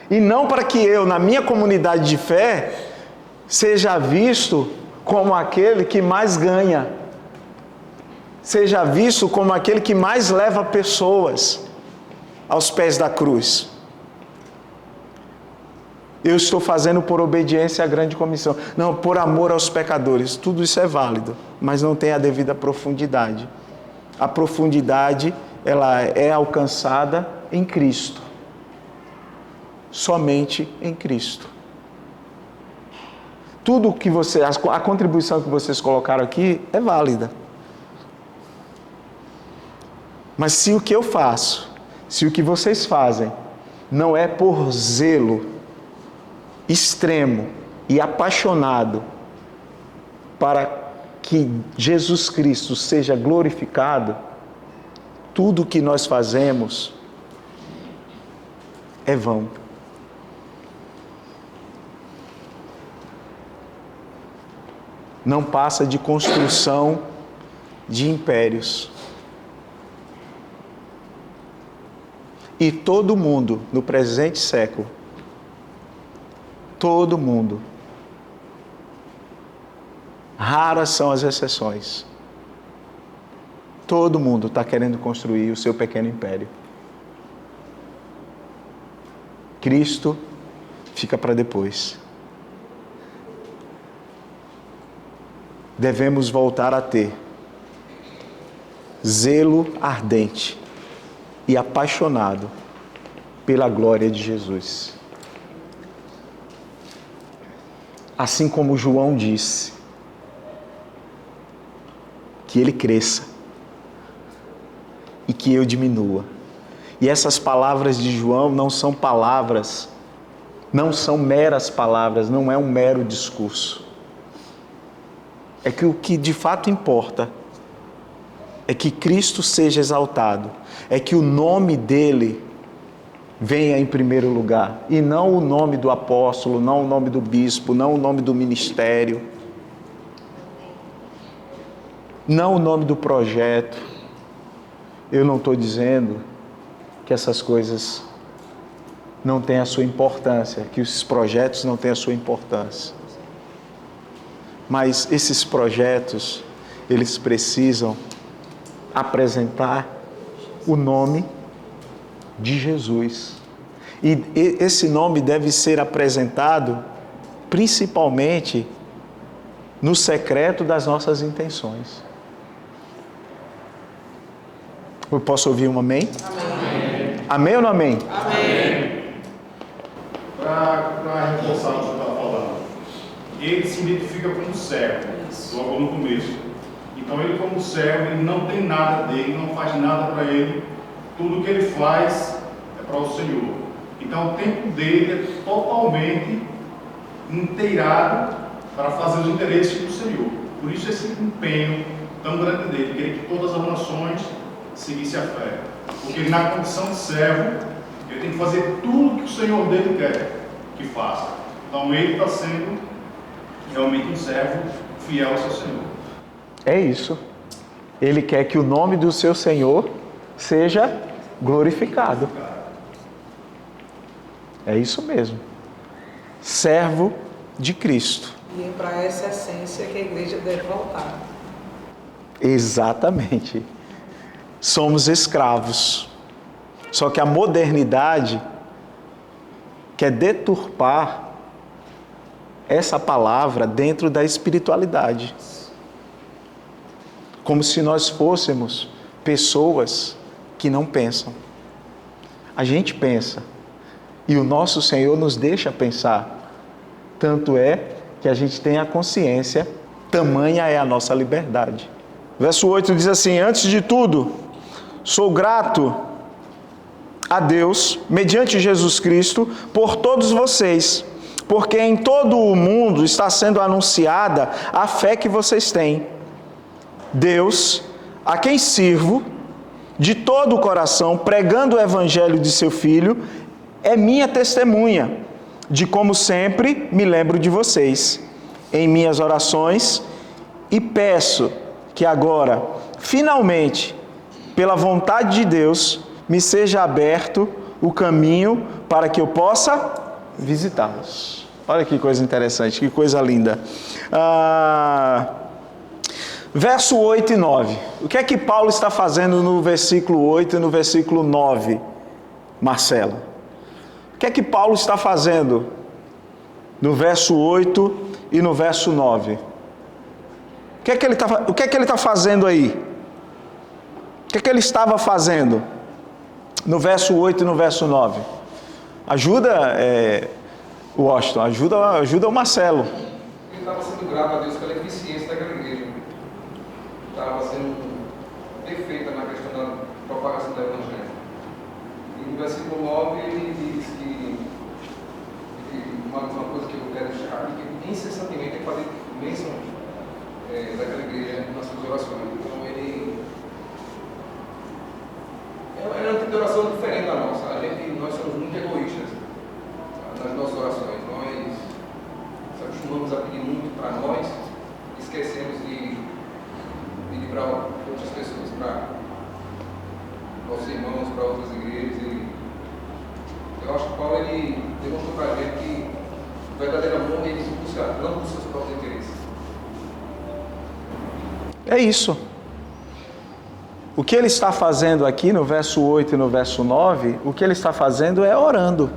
E não para que eu, na minha comunidade de fé, seja visto como aquele que mais ganha, seja visto como aquele que mais leva pessoas aos pés da cruz. Eu estou fazendo por obediência à grande comissão. Não, por amor aos pecadores. Tudo isso é válido, mas não tem a devida profundidade. A profundidade, ela é alcançada em Cristo. Somente em Cristo. Tudo que a contribuição que vocês colocaram aqui é válida. Mas se o que eu faço, se o que vocês fazem, não é por zelo extremo e apaixonado para que Jesus Cristo seja glorificado, tudo o que nós fazemos é vão. Não passa de construção de impérios. E todo mundo, no presente século, todo mundo, raras são as exceções, todo mundo está querendo construir o seu pequeno império. Cristo fica para depois. Devemos voltar a ter zelo ardente e apaixonado pela glória de Jesus. Assim como João disse, que ele cresça e que eu diminua. E essas palavras de João não são palavras, não são meras palavras, não é um mero discurso. É que o que de fato importa é que Cristo seja exaltado, é que o nome dele venha em primeiro lugar, e não o nome do apóstolo, não o nome do bispo, não o nome do ministério, não o nome do projeto. Eu não estou dizendo que essas coisas não têm a sua importância, que esses projetos não têm a sua importância. Mas esses projetos, eles precisam apresentar o nome de Jesus. E esse nome deve ser apresentado principalmente no secreto das nossas intenções. Eu posso ouvir um amém? Amém. Amém ou não amém? Amém. Para reforçar o que você está falando, ele se identifica como servo, logo no começo. Então ele como servo, ele não tem nada dele, não faz nada para ele. Tudo que ele faz é para o Senhor. Então o tempo dele é totalmente inteirado para fazer os interesses do Senhor. Por isso esse empenho tão grande dele, querer que todas as nações seguissem a fé. Porque ele, na condição de servo, ele tem que fazer tudo que o Senhor dele quer que faça. Então ele está sendo realmente um servo fiel ao seu Senhor. É isso. Ele quer que o nome do seu Senhor seja glorificado. É isso mesmo. Servo de Cristo. E é para essa essência que a igreja deve voltar. Exatamente. Somos escravos. Só que a modernidade quer deturpar essa palavra dentro da espiritualidade. Como se nós fôssemos pessoas que não pensam. A gente pensa. E o nosso Senhor nos deixa pensar. Tanto é que a gente tem a consciência, tamanha é a nossa liberdade. Verso 8 diz assim: antes de tudo, sou grato a Deus, mediante Jesus Cristo, por todos vocês, porque em todo o mundo está sendo anunciada a fé que vocês têm. Deus, a quem sirvo, de todo o coração, pregando o evangelho de seu Filho, é minha testemunha, de como sempre me lembro de vocês, em minhas orações, e peço que agora, finalmente, pela vontade de Deus, me seja aberto o caminho para que eu possa visitá-los. Olha que coisa interessante, que coisa linda. Verso 8 e 9. O que é que Paulo está fazendo no versículo 8 e no versículo 9, Marcela? O que é que Paulo está fazendo no verso 8 e no verso 9? O que é que ele está fazendo aí? O que é que ele estava fazendo no verso 8 e no verso 9? Ajuda, Washington, ajuda o Marcelo. Ele estava sendo grato a Deus pela eficiência daquela igreja. Estava sendo perfeita na questão da propagação do Evangelho. E no versículo 9 ele diz que uma coisa que eu quero deixar aqui, que incessantemente tem que fazer bênção daquela igreja nas suas orações. Então ele é uma tipo de oração diferente da nossa. Nós somos muito egoístas nas nossas orações. Nós acostumamos a pedir muito para nós, esquecemos de pedir para outras pessoas, para nossos irmãos, para outras igrejas. Eu acho que Paulo ele demonstrou para a gente que o verdadeiro amor ele se busca não dos seus próprios interesses. É isso. O que ele está fazendo aqui no verso 8 e no verso 9, o que ele está fazendo é orando.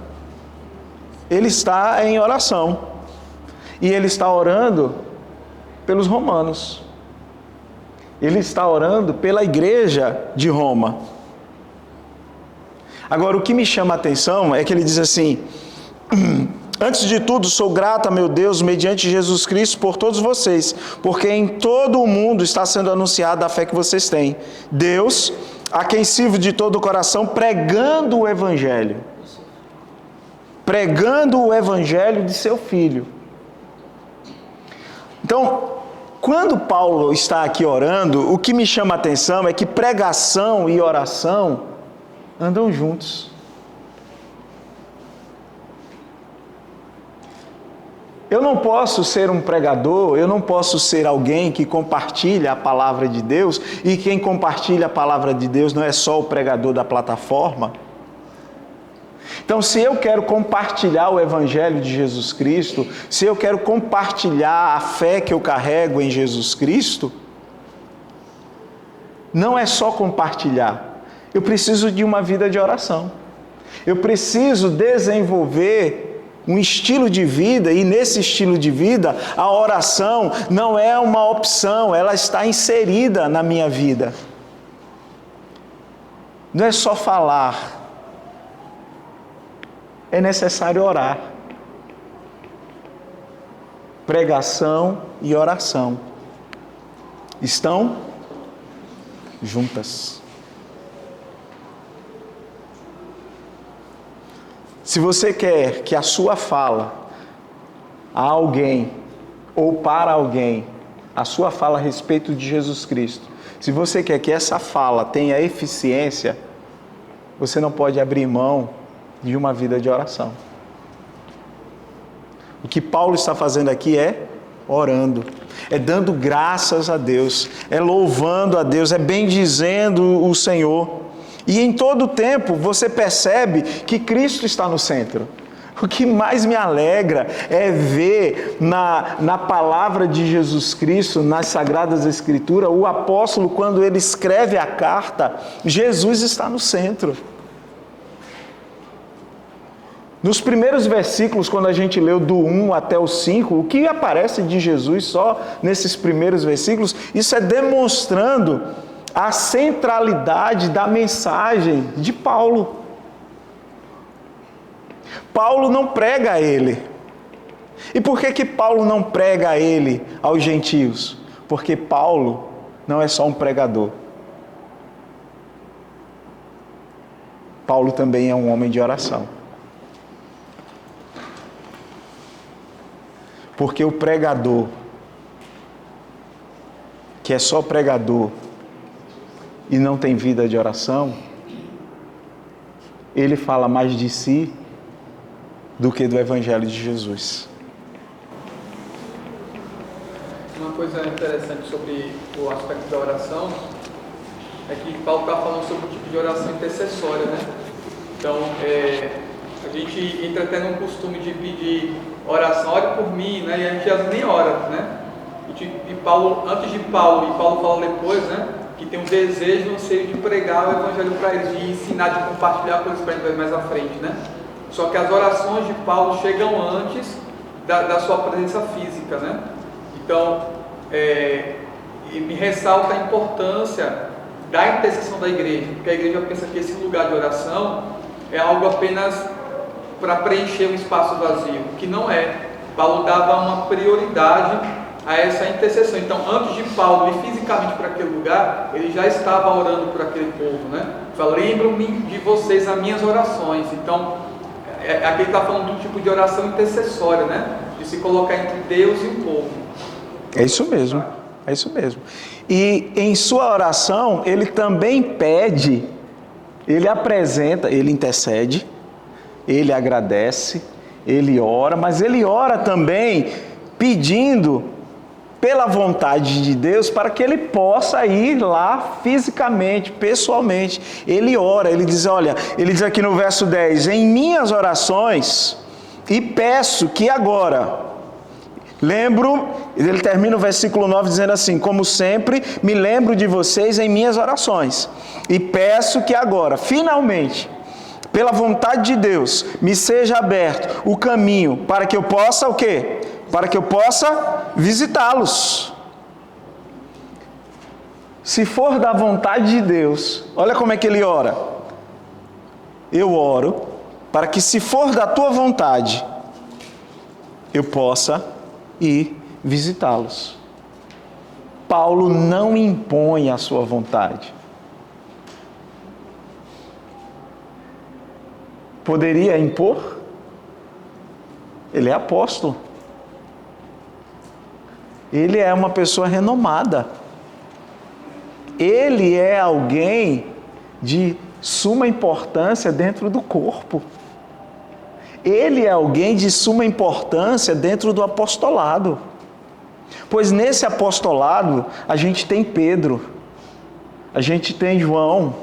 Ele está em oração. E ele está orando pelos romanos. Ele está orando pela igreja de Roma. Agora, o que me chama a atenção é que ele diz assim: antes de tudo, sou grato a meu Deus, mediante Jesus Cristo, por todos vocês, porque em todo o mundo está sendo anunciada a fé que vocês têm. Deus, a quem sirvo de todo o coração, pregando o Evangelho. Pregando o Evangelho de seu Filho. Então, quando Paulo está aqui orando, o que me chama a atenção é que pregação e oração andam juntos. Eu não posso ser um pregador, eu não posso ser alguém que compartilha a palavra de Deus, e quem compartilha a palavra de Deus não é só o pregador da plataforma. Então, se eu quero compartilhar o Evangelho de Jesus Cristo, se eu quero compartilhar a fé que eu carrego em Jesus Cristo, não é só compartilhar, eu preciso de uma vida de oração. Eu preciso desenvolver um estilo de vida, e nesse estilo de vida, a oração não é uma opção, ela está inserida na minha vida. Não é só falar, é necessário orar. Pregação e oração estão juntas. Se você quer que a sua fala a alguém ou para alguém, a sua fala a respeito de Jesus Cristo, se você quer que essa fala tenha eficiência, você não pode abrir mão de uma vida de oração. O que Paulo está fazendo aqui é orando, é dando graças a Deus, é louvando a Deus, é bendizendo o Senhor. E em todo o tempo você percebe que Cristo está no centro. O que mais me alegra é ver na palavra de Jesus Cristo, nas Sagradas Escrituras, o apóstolo, quando ele escreve a carta, Jesus está no centro. Nos primeiros versículos, quando a gente leu do 1 até o 5, o que aparece de Jesus só nesses primeiros versículos, isso é demonstrando a centralidade da mensagem de Paulo. Paulo não prega a ele. E por que Paulo não prega a ele aos gentios? Porque Paulo não é só um pregador. Paulo também é um homem de oração. Porque o pregador, que é só pregador e não tem vida de oração, ele fala mais de si do que do Evangelho de Jesus. Uma coisa interessante sobre o aspecto da oração é que Paulo está falando sobre o tipo de oração intercessória, né? Então, a gente entra até num costume de pedir oração, ore por mim, né? E a gente às vezes nem ora, né? E Paulo, antes de Paulo, e Paulo fala depois, né? Que tem um desejo, não sei, de pregar o Evangelho para eles, de ensinar, de compartilhar com eles para eles mais à frente, né? Só que as orações de Paulo chegam antes da sua presença física, né? Então, me ressalta a importância da intercessão da igreja, porque a igreja pensa que esse lugar de oração é algo apenas para preencher um espaço vazio, que não é. Paulo dava uma prioridade a essa intercessão. Então, antes de Paulo ir fisicamente para aquele lugar, ele já estava orando por aquele povo, né? Fala, lembro-me de vocês as minhas orações. Então, aqui ele está falando de um tipo de oração intercessória, né? De se colocar entre Deus e o povo. É isso mesmo, é isso mesmo. E em sua oração, ele também pede, ele apresenta, ele intercede, ele agradece, ele ora, mas ele ora também pedindo pela vontade de Deus para que ele possa ir lá fisicamente, pessoalmente. Ele ora, ele diz, olha, ele diz aqui no verso 10, em minhas orações, e peço que agora, lembro, ele termina o versículo 9 dizendo assim, como sempre, me lembro de vocês em minhas orações, e peço que agora, finalmente, pela vontade de Deus, me seja aberto o caminho para que eu possa o quê? Para que eu possa visitá-los. Se for da vontade de Deus, olha como é que ele ora. Eu oro para que, se for da tua vontade, eu possa ir visitá-los. Paulo não impõe a sua vontade. Poderia impor? Ele é apóstolo. Ele é uma pessoa renomada. Ele é alguém de suma importância dentro do corpo. Ele é alguém de suma importância dentro do apostolado. Pois nesse apostolado a gente tem Pedro, a gente tem João,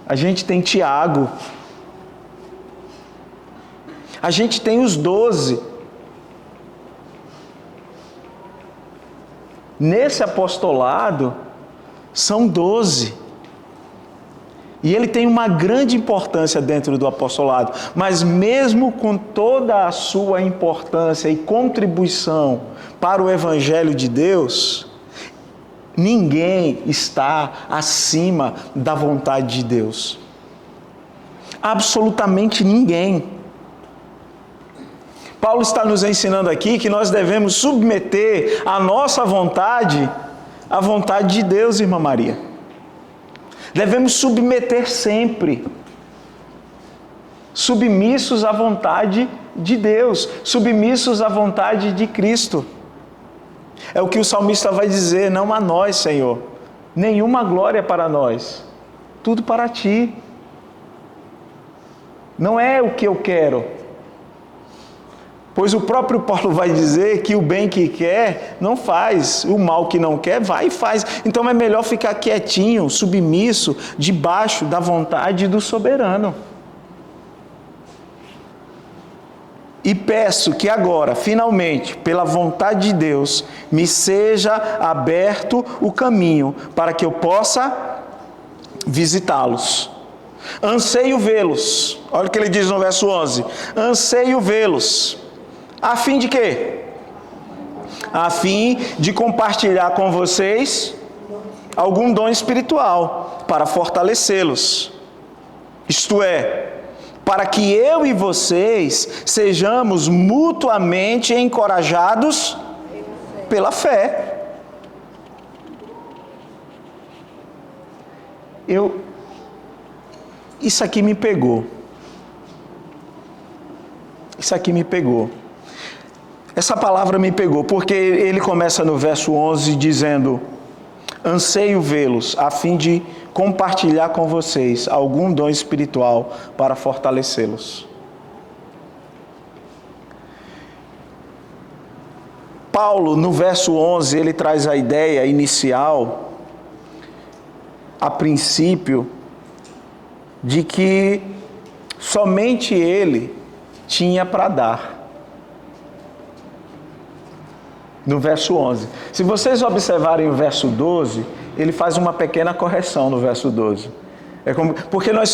a gente tem Tiago, a gente tem os 12. Nesse apostolado são 12. E ele tem uma grande importância dentro do apostolado. Mas mesmo com toda a sua importância e contribuição para o Evangelho de Deus, ninguém está acima da vontade de Deus. Absolutamente ninguém. Paulo está nos ensinando aqui que nós devemos submeter a nossa vontade à vontade de Deus, irmã Maria. Devemos submeter sempre, submissos à vontade de Deus, submissos à vontade de Cristo. É o que o salmista vai dizer, não a nós, Senhor, nenhuma glória para nós, tudo para Ti. Não é o que eu quero. Pois o próprio Paulo vai dizer que o bem que quer não faz, o mal que não quer vai e faz. Então é melhor ficar quietinho, submisso, debaixo da vontade do soberano. E peço que agora, finalmente, pela vontade de Deus, me seja aberto o caminho para que eu possa visitá-los. Anseio vê-los. Olha o que ele diz no verso 11. Anseio vê-los. A fim de quê? A fim de compartilhar com vocês algum dom espiritual para fortalecê-los. Isto é, para que eu e vocês sejamos mutuamente encorajados pela fé. Isso aqui me pegou. Isso aqui me pegou. Essa palavra me pegou, porque ele começa no verso 11 dizendo: anseio vê-los, a fim de compartilhar com vocês algum dom espiritual para fortalecê-los. Paulo, no verso 11, ele traz a ideia inicial, a princípio, de que somente ele tinha para dar. No verso 11. Se vocês observarem o verso 12, ele faz uma pequena correção no verso 12. Porque nós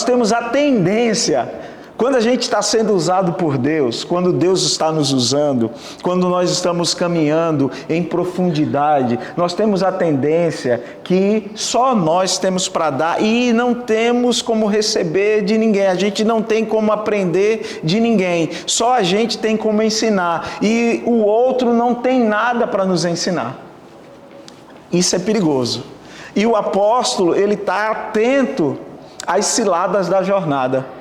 temos a tendência, quando a gente está sendo usado por Deus, quando Deus está nos usando, quando nós estamos caminhando em profundidade, nós temos a tendência que só nós temos para dar e não temos como receber de ninguém, a gente não tem como aprender de ninguém, só a gente tem como ensinar e o outro não tem nada para nos ensinar. Isso é perigoso. E o apóstolo, ele está atento às ciladas da jornada.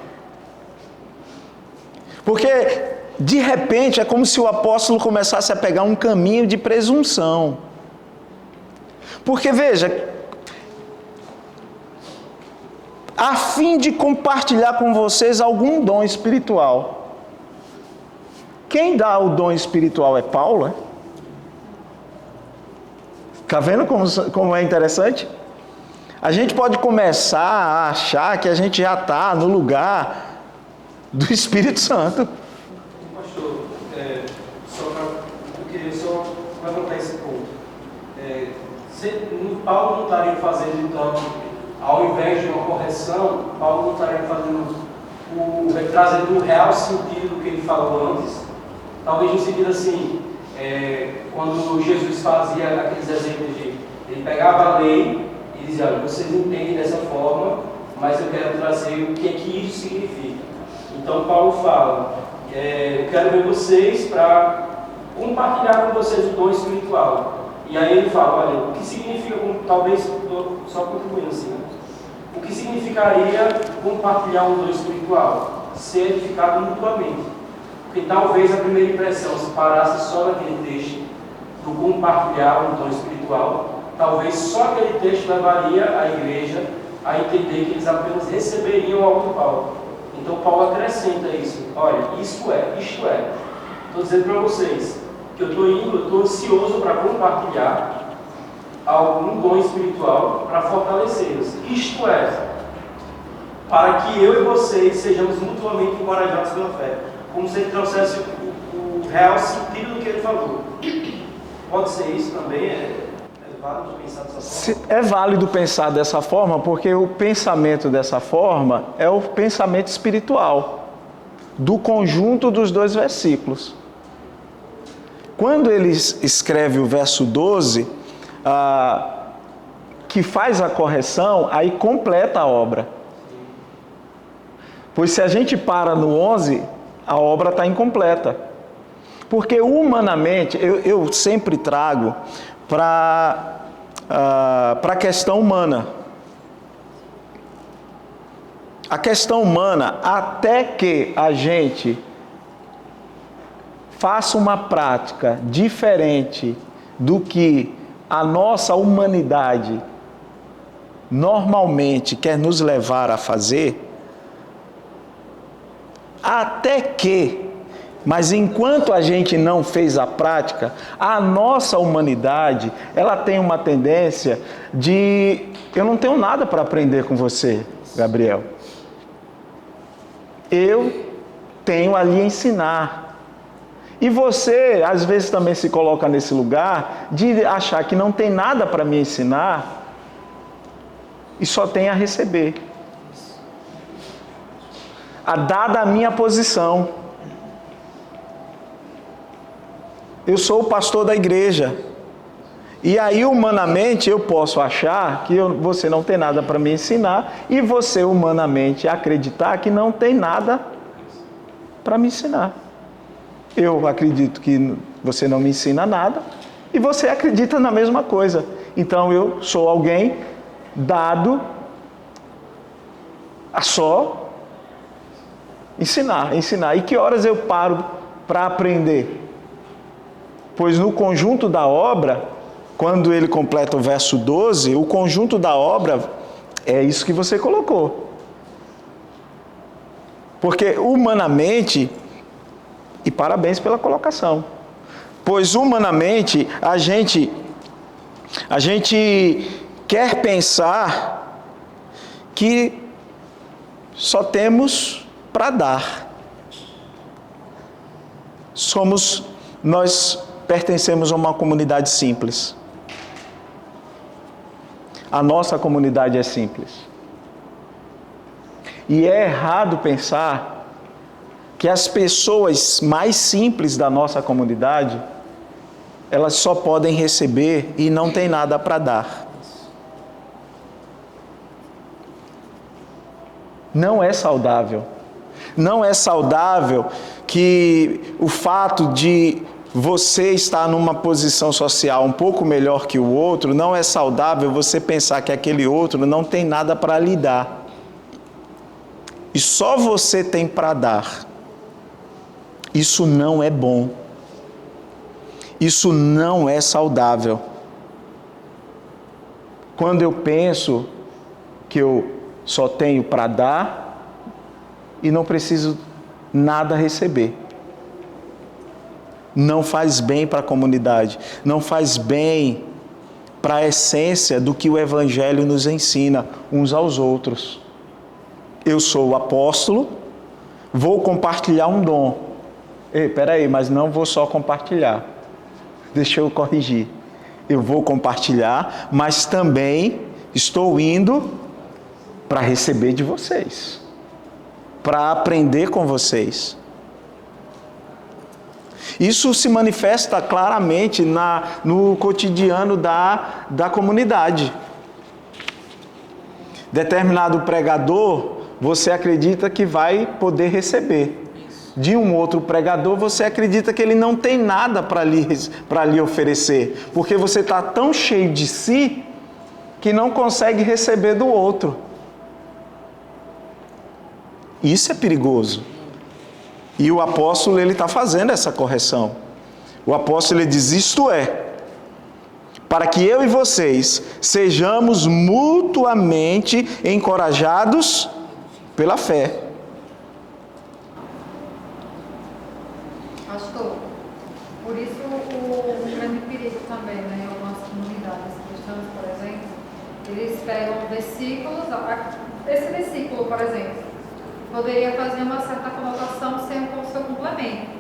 Porque, de repente, é como se o apóstolo começasse a pegar um caminho de presunção. Porque, veja, a fim de compartilhar com vocês algum dom espiritual. Quem dá o dom espiritual é Paulo, é? Está vendo como é interessante? A gente pode começar a achar que a gente já está no lugar do Espírito Santo. Pastor, eu queria só levantar esse ponto. Paulo não estaria fazendo, então, ao invés de uma correção, Paulo não estaria fazendo trazendo o real sentido do que ele falou antes. Talvez no sentido assim, quando Jesus fazia aqueles exemplos de ele pegava a lei e dizia: olha, vocês entendem dessa forma, mas eu quero trazer o que é que isso significa. Então Paulo fala: eu quero ver vocês para compartilhar com vocês o dom espiritual. E aí ele fala: olha, o que significa, talvez, só concluindo assim, né? O que significaria compartilhar um dom espiritual? Ser edificado mutuamente. Porque talvez a primeira impressão, se parasse só naquele texto, do compartilhar um dom espiritual, talvez só aquele texto levaria a igreja a entender que eles apenas receberiam algo de Paulo. Então Paulo acrescenta isso: olha, isto é, estou dizendo para vocês que eu estou ansioso para compartilhar algum dom espiritual para fortalecê-los. Isto é, para que eu e vocês sejamos mutuamente encorajados pela fé. Como se ele trouxesse o real sentido do que ele falou. Pode ser isso também? É válido pensar dessa forma? É válido pensar dessa forma, porque o pensamento dessa forma é o pensamento espiritual do conjunto dos dois versículos. Quando ele escreve o verso 12, que faz a correção, aí completa a obra. Pois se a gente para no 11, a obra está incompleta. Porque humanamente, eu sempre trago para a questão humana. A questão humana, até que a gente faça uma prática diferente do que a nossa humanidade normalmente quer nos levar a fazer, mas enquanto a gente não fez a prática, a nossa humanidade, ela tem uma tendência de: eu não tenho nada para aprender com você, Gabriel. Eu tenho a lhe ensinar. E você, às vezes, também se coloca nesse lugar de achar que não tem nada para me ensinar e só tem a receber. Dada a minha posição. Eu sou o pastor da igreja. E aí, humanamente, eu posso achar que você não tem nada para me ensinar e você, humanamente, acreditar que não tem nada para me ensinar. Eu acredito que você não me ensina nada e você acredita na mesma coisa. Então, eu sou alguém dado a só ensinar. E que horas eu paro para aprender? Pois no conjunto da obra, quando ele completa o verso 12, o conjunto da obra é isso que você colocou. Porque humanamente, e parabéns pela colocação, pois humanamente a gente quer pensar que só temos para dar. Nós pertencemos a uma comunidade simples. A nossa comunidade é simples. E é errado pensar que as pessoas mais simples da nossa comunidade, elas só podem receber e não tem nada para dar. Não é saudável. Não é saudável que o fato de você estar numa posição social um pouco melhor que o outro, não é saudável você pensar que aquele outro não tem nada para lhe dar. E só você tem para dar. Isso não é bom. Isso não é saudável. Quando eu penso que eu só tenho para dar e não preciso nada receber. Não faz bem para a comunidade, não faz bem para a essência do que o Evangelho nos ensina uns aos outros. Eu sou o apóstolo, vou compartilhar um dom. Peraí, mas não vou só compartilhar. Deixa eu corrigir. Eu vou compartilhar, mas também estou indo para receber de vocês, para aprender com vocês. Isso se manifesta claramente no cotidiano da comunidade. Determinado pregador, você acredita que vai poder receber. De um outro pregador, você acredita que ele não tem nada para lhe oferecer. Porque você está tão cheio de si que não consegue receber do outro. Isso é perigoso. E o apóstolo, ele está fazendo essa correção. O apóstolo, ele diz, isto é, para que eu e vocês sejamos mutuamente encorajados pela fé. Pastor, por isso o grande perigo também, né, em algumas comunidades cristãs, por exemplo, eles pegam versículos, esse versículo, por exemplo, poderia fazer uma certa conotação sem o seu complemento.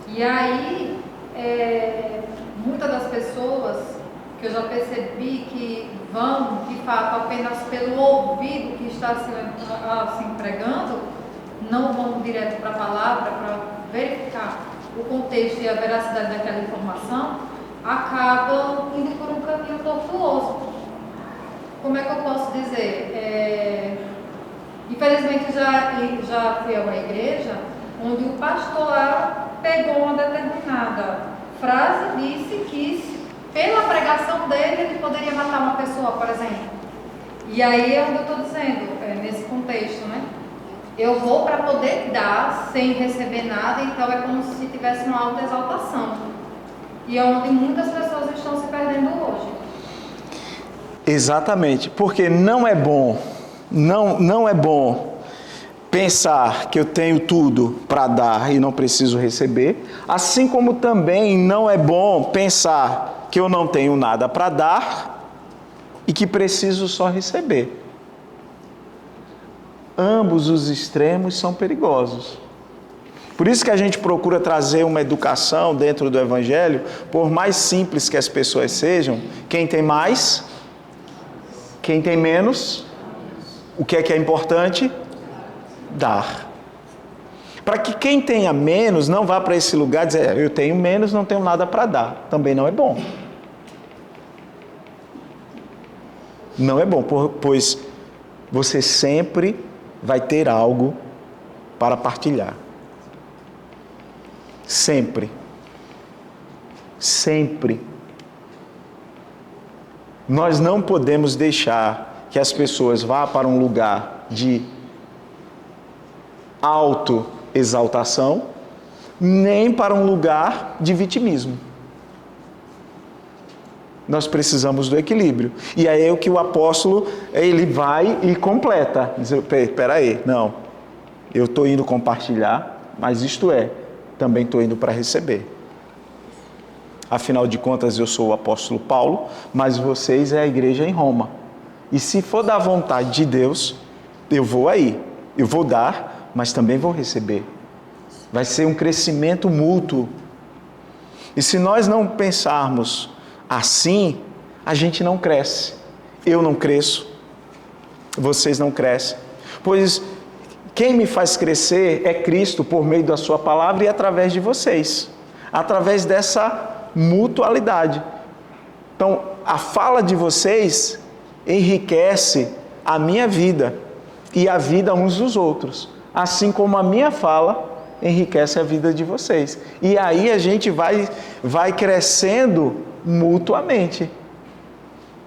E aí, muitas das pessoas que eu já percebi que vão, de fato, apenas pelo ouvido que está se pregando, não vão direto para a palavra para verificar o contexto e a veracidade daquela informação, acabam indo por um caminho tortuoso. Como é que eu posso dizer? Infelizmente, já fui a uma igreja onde o pastor lá pegou uma determinada frase e disse que, pela pregação dele, ele poderia matar uma pessoa, por exemplo. E aí é onde eu estou dizendo, nesse contexto, né? Eu vou para poder dar sem receber nada, então é como se tivesse uma autoexaltação. E é onde muitas pessoas estão se perdendo hoje. Exatamente, porque não é bom. Não é bom pensar que eu tenho tudo para dar e não preciso receber, assim como também não é bom pensar que eu não tenho nada para dar e que preciso só receber. Ambos os extremos são perigosos. Por isso que a gente procura trazer uma educação dentro do Evangelho, por mais simples que as pessoas sejam, quem tem mais, quem tem menos, o que é importante? Dar. Para que quem tenha menos não vá para esse lugar e dizer, eu tenho menos, não tenho nada para dar. Também não é bom. Não é bom, pois você sempre vai ter algo para partilhar. Sempre. Sempre. Nós não podemos deixar que as pessoas vá para um lugar de autoexaltação, nem para um lugar de vitimismo. Nós precisamos do equilíbrio. E aí é o que o apóstolo, ele vai e completa. Diz, espera aí, não, eu estou indo compartilhar, mas isto é, também estou indo para receber. Afinal de contas, eu sou o apóstolo Paulo, mas vocês é a igreja em Roma. E se for da vontade de Deus, eu vou aí. Eu vou dar, mas também vou receber. Vai ser um crescimento mútuo. E se nós não pensarmos assim, a gente não cresce. Eu não cresço. Vocês não crescem. Pois quem me faz crescer é Cristo por meio da sua palavra e através de vocês. Através dessa mutualidade. Então, a fala de vocês enriquece a minha vida e a vida uns dos outros. Assim como a minha fala enriquece a vida de vocês. E aí a gente vai crescendo mutuamente.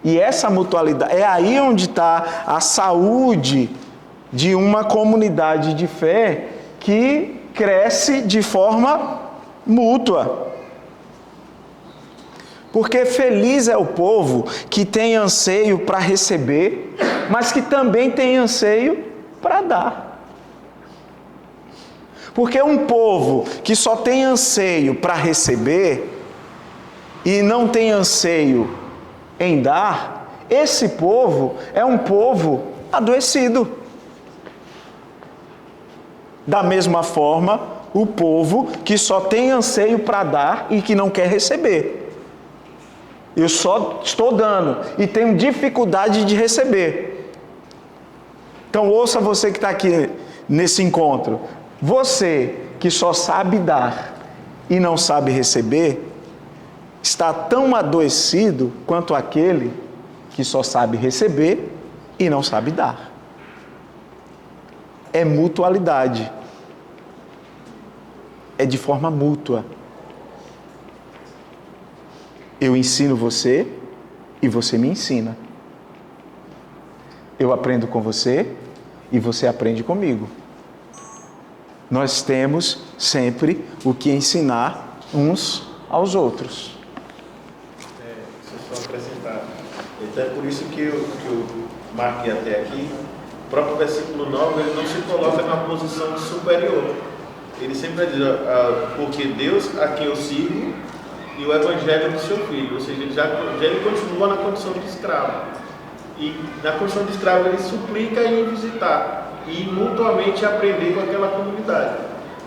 E essa mutualidade, é aí onde está a saúde de uma comunidade de fé que cresce de forma mútua. Porque feliz é o povo que tem anseio para receber, mas que também tem anseio para dar. Porque um povo que só tem anseio para receber e não tem anseio em dar, esse povo é um povo adoecido. Da mesma forma, o povo que só tem anseio para dar e que não quer receber. Eu só estou dando e tenho dificuldade de receber. Então ouça você que está aqui nesse encontro. Você que só sabe dar e não sabe receber, está tão adoecido quanto aquele que só sabe receber e não sabe dar. É mutualidade. É de forma mútua. Eu ensino você e você me ensina. Eu aprendo com você e você aprende comigo. Nós temos sempre o que ensinar uns aos outros. Deixa eu só acrescentar. Então é por isso que eu marquei até aqui. O próprio versículo 9, ele não se coloca na posição de superior. Ele sempre diz, porque Deus a quem eu sirvo e o evangelho do seu filho. Ou seja, ele continua na condição de escravo. E na condição de escravo ele suplica em visitar e mutuamente aprender com aquela comunidade.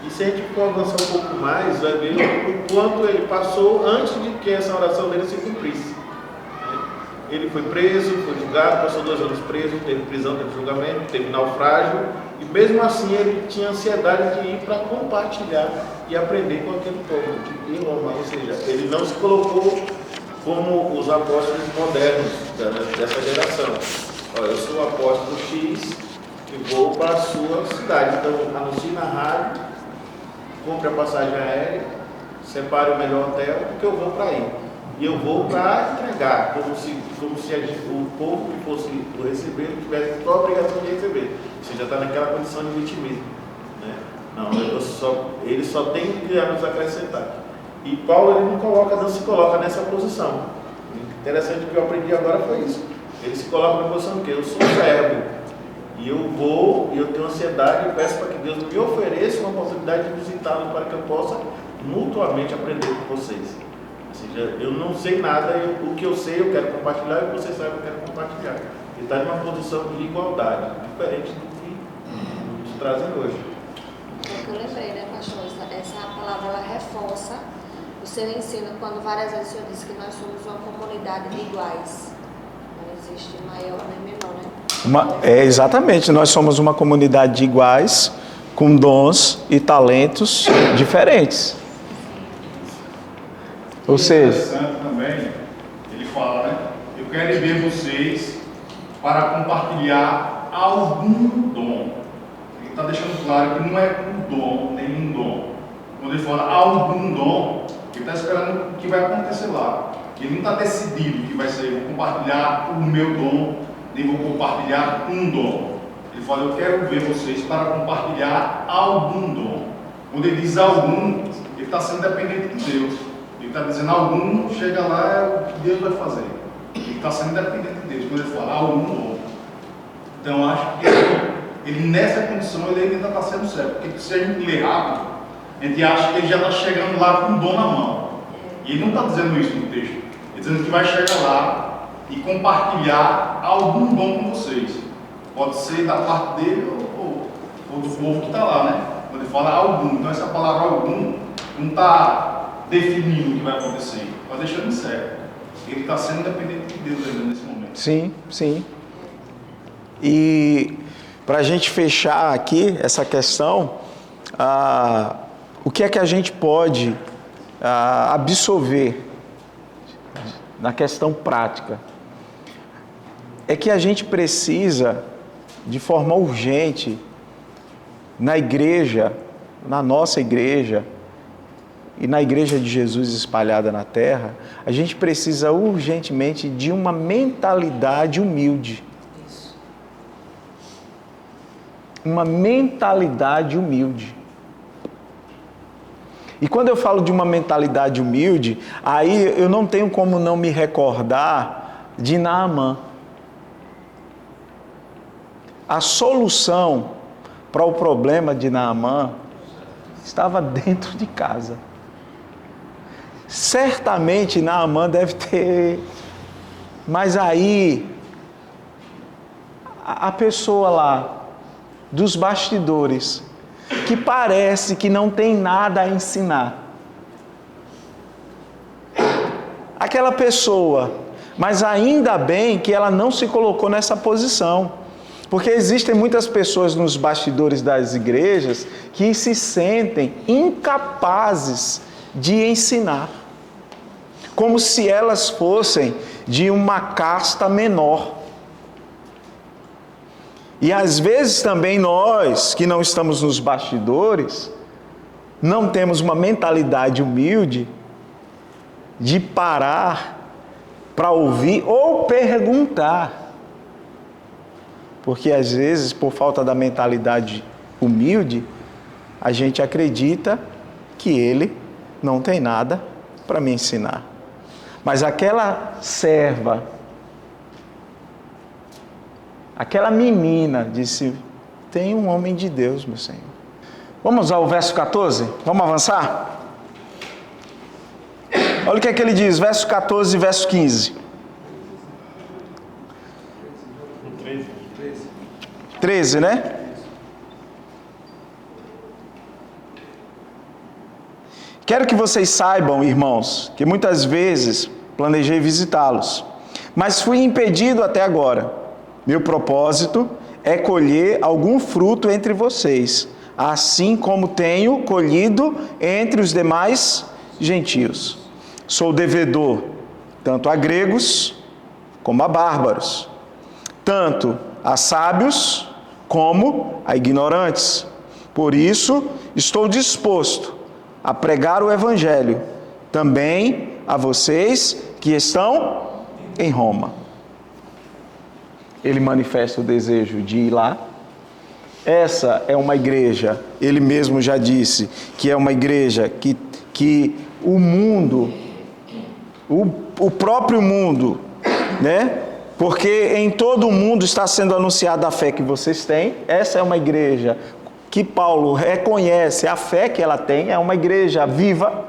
E se a gente for avançar um pouco mais, vai ver o quanto ele passou antes de que essa oração dele se cumprisse. Ele foi preso, foi julgado, passou 2 anos preso, teve prisão, teve julgamento, teve naufrágio, e mesmo assim ele tinha ansiedade de ir para compartilhar e aprender com aquele povo de Roma. Ou seja, ele não se colocou como os apóstolos modernos dessa geração. Olha, eu sou o apóstolo X e vou para a sua cidade, então anuncie na rádio, compre a passagem aérea, separe o melhor hotel, porque eu vou para aí. E eu vou para entregar, como se o povo que fosse o receber tivesse só a obrigação de receber. Você já está naquela condição de vitimismo. Né? Não, ele só tem que nos acrescentar. E Paulo não se coloca nessa posição. O interessante que eu aprendi agora foi isso. Ele se coloca na posição que eu sou servo. E eu vou, e eu tenho ansiedade, e peço para que Deus me ofereça uma oportunidade de visitá-lo para que eu possa mutuamente aprender com vocês. Ou seja, eu não sei nada, o que eu sei eu quero compartilhar, e o que você sabe eu quero compartilhar. Ele está numa posição de igualdade, diferente do que nos trazem hoje. É que eu lembrei, né, pastor? palavra ela reforça o seu ensino quando várias vezes o Senhor disse que nós somos uma comunidade de iguais. Não existe maior nem menor, né? Exatamente, nós somos uma comunidade de iguais, com dons e talentos diferentes. Ou seja, interessante também, ele fala, né? Eu quero ver vocês para compartilhar algum dom. Ele está deixando claro que não é um dom, nenhum dom. Quando ele fala algum dom, ele está esperando o que vai acontecer lá. Ele não está decidido que vai ser, vou compartilhar o meu dom, nem vou compartilhar um dom. Ele fala, eu quero ver vocês para compartilhar algum dom. Quando ele diz algum, ele está sendo dependente de Deus. Ele está dizendo algum, chega lá, é o que Deus vai fazer. Ele está sendo dependente de Deus. Quando ele fala algum dom. Então, acho que ele nessa condição, ele ainda está sendo certo. Porque se a gente ler rápido, a gente acha que ele já está chegando lá com um dom na mão. E ele não está dizendo isso no texto. Ele está dizendo que vai chegar lá e compartilhar algum dom com vocês. Pode ser da parte dele ou do povo que está lá, né? Quando ele fala algum. Então, essa palavra algum não está definindo o que vai acontecer. Está deixando certo. Ele está sendo dependente de Deus ainda nesse momento. sim, sim. E para a gente fechar aqui essa questão, o que é que a gente pode absorver na questão prática? É que a gente precisa, de forma urgente, na igreja, na nossa igreja e na igreja de Jesus espalhada na terra, a gente precisa urgentemente de uma mentalidade humilde. Uma mentalidade humilde. E quando eu falo de uma mentalidade humilde, aí eu não tenho como não me recordar de Naamã. A solução para o problema de Naamã estava dentro de casa. Certamente Naamã deve ter, mas aí a pessoa lá dos bastidores que parece que não tem nada a ensinar. Aquela pessoa, mas ainda bem que ela não se colocou nessa posição. Porque existem muitas pessoas nos bastidores das igrejas que se sentem incapazes de ensinar. Como se elas fossem de uma casta menor. E às vezes também nós, que não estamos nos bastidores, não temos uma mentalidade humilde de parar para ouvir ou perguntar. Porque às vezes, por falta da mentalidade humilde, a gente acredita que ele não tem nada para me ensinar. Mas aquela serva, aquela menina disse, tem um homem de Deus, meu Senhor. Vamos ao verso 14? Vamos avançar? Olha o que é que ele diz, verso 14 e verso 15. 13, né? Quero que vocês saibam, irmãos, que muitas vezes planejei visitá-los, mas fui impedido até agora. Meu propósito é colher algum fruto entre vocês, assim como tenho colhido entre os demais gentios. Sou devedor tanto a gregos como a bárbaros, tanto a sábios como a ignorantes. Por isso, estou disposto a pregar o Evangelho também a vocês que estão em Roma. Ele manifesta o desejo de ir lá. Essa é uma igreja, ele mesmo já disse, que é uma igreja que o mundo, o próprio mundo, né? Porque em todo o mundo está sendo anunciada a fé que vocês têm. Essa é uma igreja que Paulo reconhece a fé que ela tem, é uma igreja viva.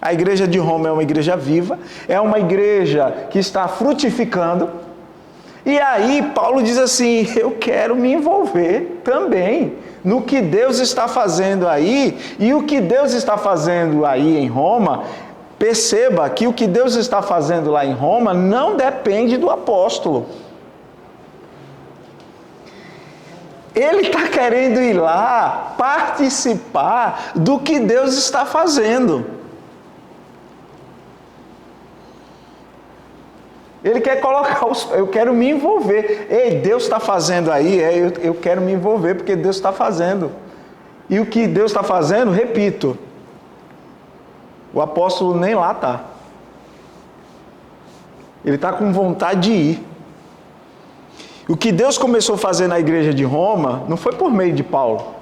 A igreja de Roma é uma igreja viva, é uma igreja que está frutificando, E aí Paulo diz assim, eu quero me envolver também no que Deus está fazendo aí. E o que Deus está fazendo aí em Roma, perceba que o que Deus está fazendo lá em Roma não depende do apóstolo. Ele está querendo ir lá participar do que Deus está fazendo. Ele quer colocar eu quero me envolver. Ei, Deus está fazendo aí, eu quero me envolver porque Deus está fazendo. E o que Deus está fazendo, repito, o apóstolo nem lá está. Ele está com vontade de ir. O que Deus começou a fazer na igreja de Roma, não foi por meio de Paulo.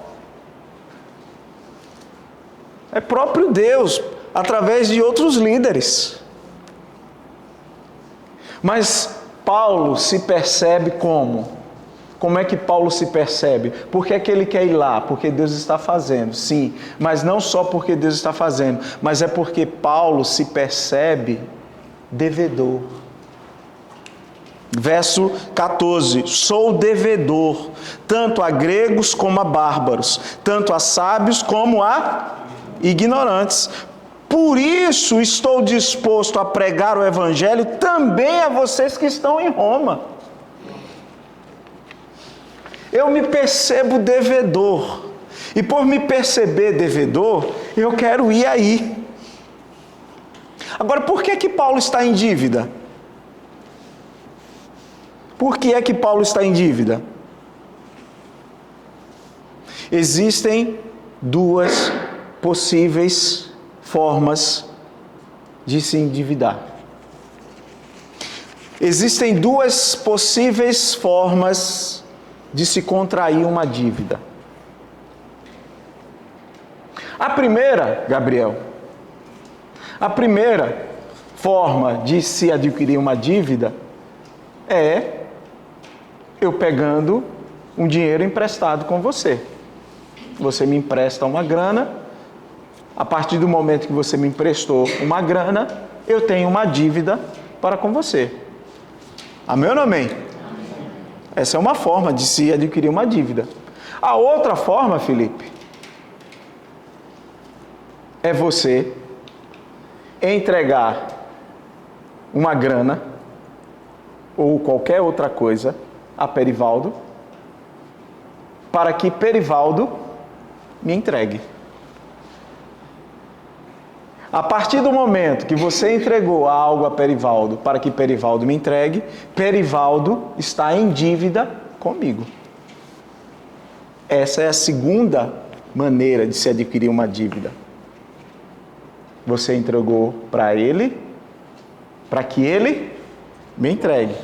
É próprio Deus, através de outros líderes. Mas Paulo se percebe como? Como é que Paulo se percebe? Por que é que ele quer ir lá? Porque Deus está fazendo, sim. Mas não só porque Deus está fazendo, mas é porque Paulo se percebe devedor. Verso 14, sou devedor, tanto a gregos como a bárbaros, tanto a sábios como a ignorantes. Por isso estou disposto a pregar o Evangelho também a vocês que estão em Roma. Eu me percebo devedor, e por me perceber devedor, eu quero ir aí. Agora, por que que Paulo está em dívida? Por que é que Paulo está em dívida? Existem duas possíveis formas de se endividar. Existem duas possíveis formas de se contrair uma dívida. A primeira, Gabriel, a primeira forma de se adquirir uma dívida é eu pegando um dinheiro emprestado com você. Você me empresta uma grana, a partir do momento que você me emprestou uma grana, eu tenho uma dívida para com você. Amém ou não amém? Essa é uma forma de se adquirir uma dívida. A outra forma, Felipe, é você entregar uma grana ou qualquer outra coisa a Perivaldo, para que Perivaldo me entregue. A partir do momento que você entregou algo a Perivaldo para que Perivaldo me entregue, Perivaldo está em dívida comigo. Essa é a segunda maneira de se adquirir uma dívida. Você entregou para ele, para que ele me entregue.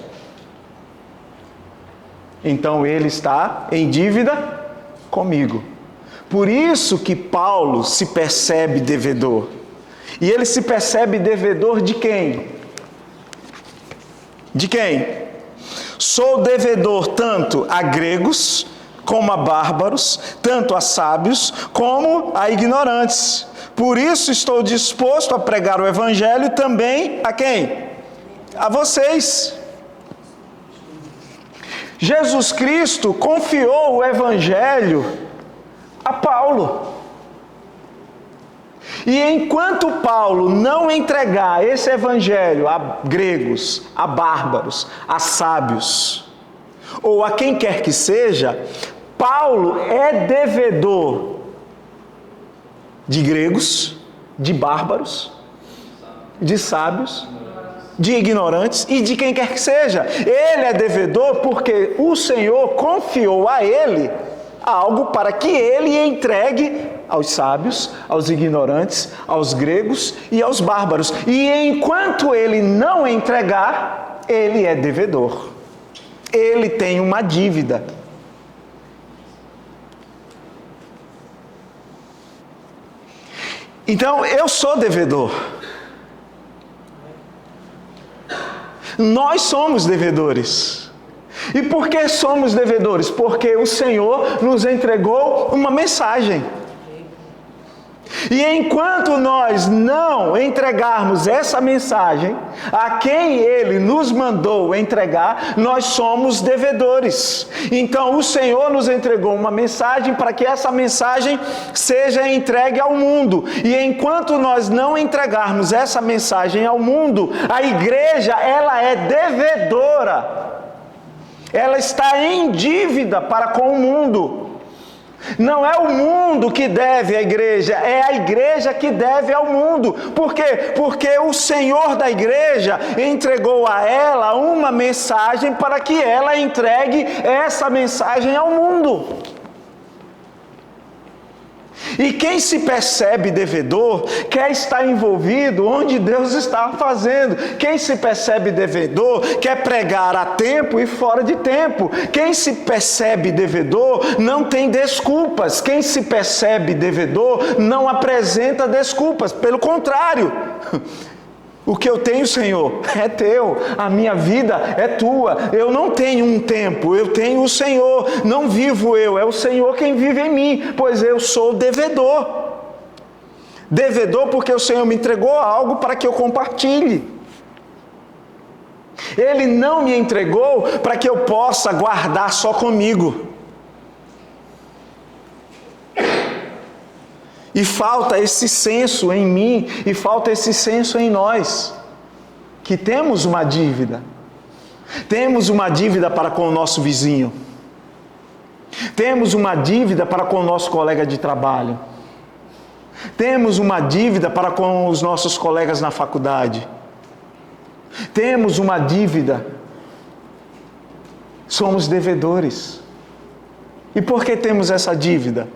Então ele está em dívida comigo. Por isso que Paulo se percebe devedor. E ele se percebe devedor de quem? De quem? Sou devedor tanto a gregos como a bárbaros, tanto a sábios como a ignorantes. Por isso estou disposto a pregar o evangelho também a quem? A vocês. Jesus Cristo confiou o evangelho a Paulo. E enquanto Paulo não entregar esse evangelho a gregos, a bárbaros, a sábios, ou a quem quer que seja, Paulo é devedor de gregos, de bárbaros, de sábios, de ignorantes e de quem quer que seja. Ele é devedor porque o Senhor confiou a ele algo para que ele entregue aos sábios, aos ignorantes, aos gregos e aos bárbaros. E enquanto ele não entregar, ele é devedor. Ele tem uma dívida. Então, eu sou devedor. Nós somos devedores. E por que somos devedores? Porque o Senhor nos entregou uma mensagem. E enquanto nós não entregarmos essa mensagem a quem Ele nos mandou entregar, nós somos devedores. Então o Senhor nos entregou uma mensagem para que essa mensagem seja entregue ao mundo. E enquanto nós não entregarmos essa mensagem ao mundo, a igreja, ela é devedora. Ela está em dívida para com o mundo. Não é o mundo que deve à igreja, é a igreja que deve ao mundo. Por quê? Porque o Senhor da igreja entregou a ela uma mensagem para que ela entregue essa mensagem ao mundo. E quem se percebe devedor quer estar envolvido onde Deus está fazendo. Quem se percebe devedor quer pregar a tempo e fora de tempo. Quem se percebe devedor não tem desculpas. Quem se percebe devedor não apresenta desculpas. Pelo contrário, o que eu tenho, Senhor, é teu, a minha vida é tua. Eu não tenho um tempo, eu tenho o Senhor. Não vivo eu, é o Senhor quem vive em mim, pois eu sou devedor. Devedor porque o Senhor me entregou algo para que eu compartilhe. Ele não me entregou para que eu possa guardar só comigo. E falta esse senso em mim, e falta esse senso em nós, que temos uma dívida. Temos uma dívida para com o nosso vizinho. Temos uma dívida para com o nosso colega de trabalho. Temos uma dívida para com os nossos colegas na faculdade. Temos uma dívida. Somos devedores. E por que temos essa dívida?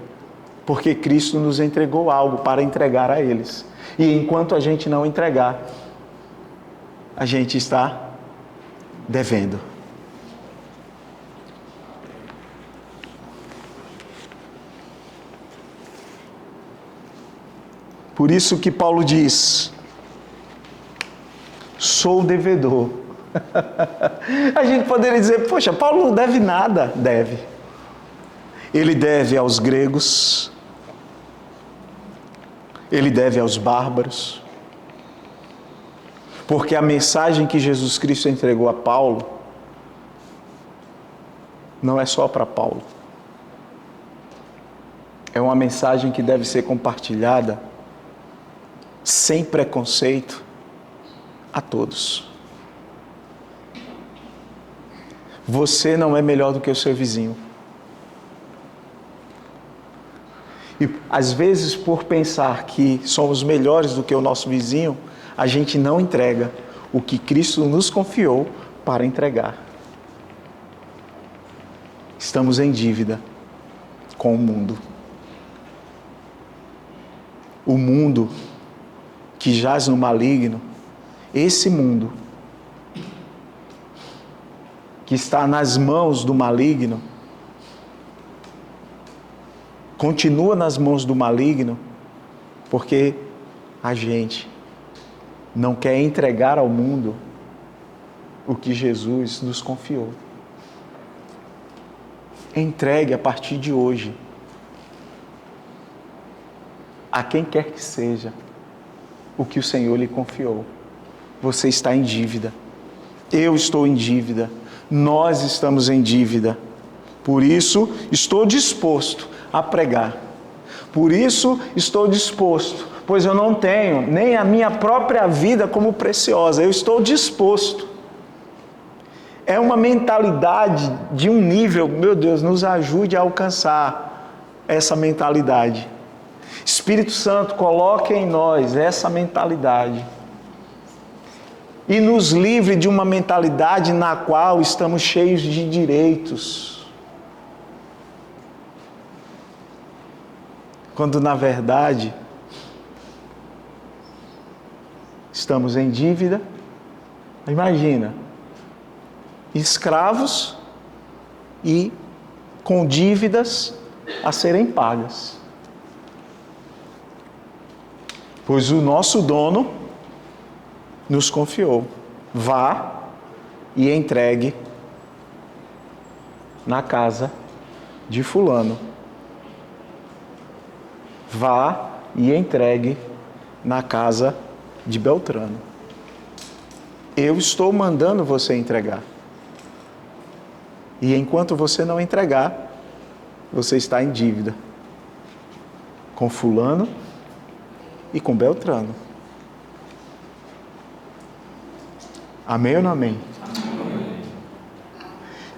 Porque Cristo nos entregou algo para entregar a eles. E enquanto a gente não entregar, a gente está devendo. Por isso que Paulo diz: sou devedor. A gente poderia dizer, poxa, Paulo não deve nada. Deve. Ele deve aos gregos. Ele deve aos bárbaros. Porque a mensagem que Jesus Cristo entregou a Paulo não é só para Paulo. É uma mensagem que deve ser compartilhada sem preconceito a todos. Você não é melhor do que o seu vizinho. E às vezes, por pensar que somos melhores do que o nosso vizinho, a gente não entrega o que Cristo nos confiou para entregar. Estamos em dívida com o mundo. O mundo que jaz no maligno, esse mundo que está nas mãos do maligno, continua nas mãos do maligno, porque a gente não quer entregar ao mundo o que Jesus nos confiou. Entregue a partir de hoje, a quem quer que seja, o que o Senhor lhe confiou. Você está em dívida. Eu estou em dívida. Nós estamos em dívida. Por isso, estou disposto a pregar. Por isso estou disposto, pois eu não tenho nem a minha própria vida como preciosa. Eu estou disposto. É uma mentalidade de um nível, meu Deus, nos ajude a alcançar essa mentalidade. Espírito Santo, coloque em nós essa mentalidade. E nos livre de uma mentalidade na qual estamos cheios de direitos. Quando, na verdade, estamos em dívida. Imagina, escravos e com dívidas a serem pagas. Pois o nosso dono nos confiou: vá e entregue na casa de fulano. Vá e entregue na casa de Beltrano. Eu estou mandando você entregar. E enquanto você não entregar, você está em dívida com fulano e com Beltrano. Amém ou não amém?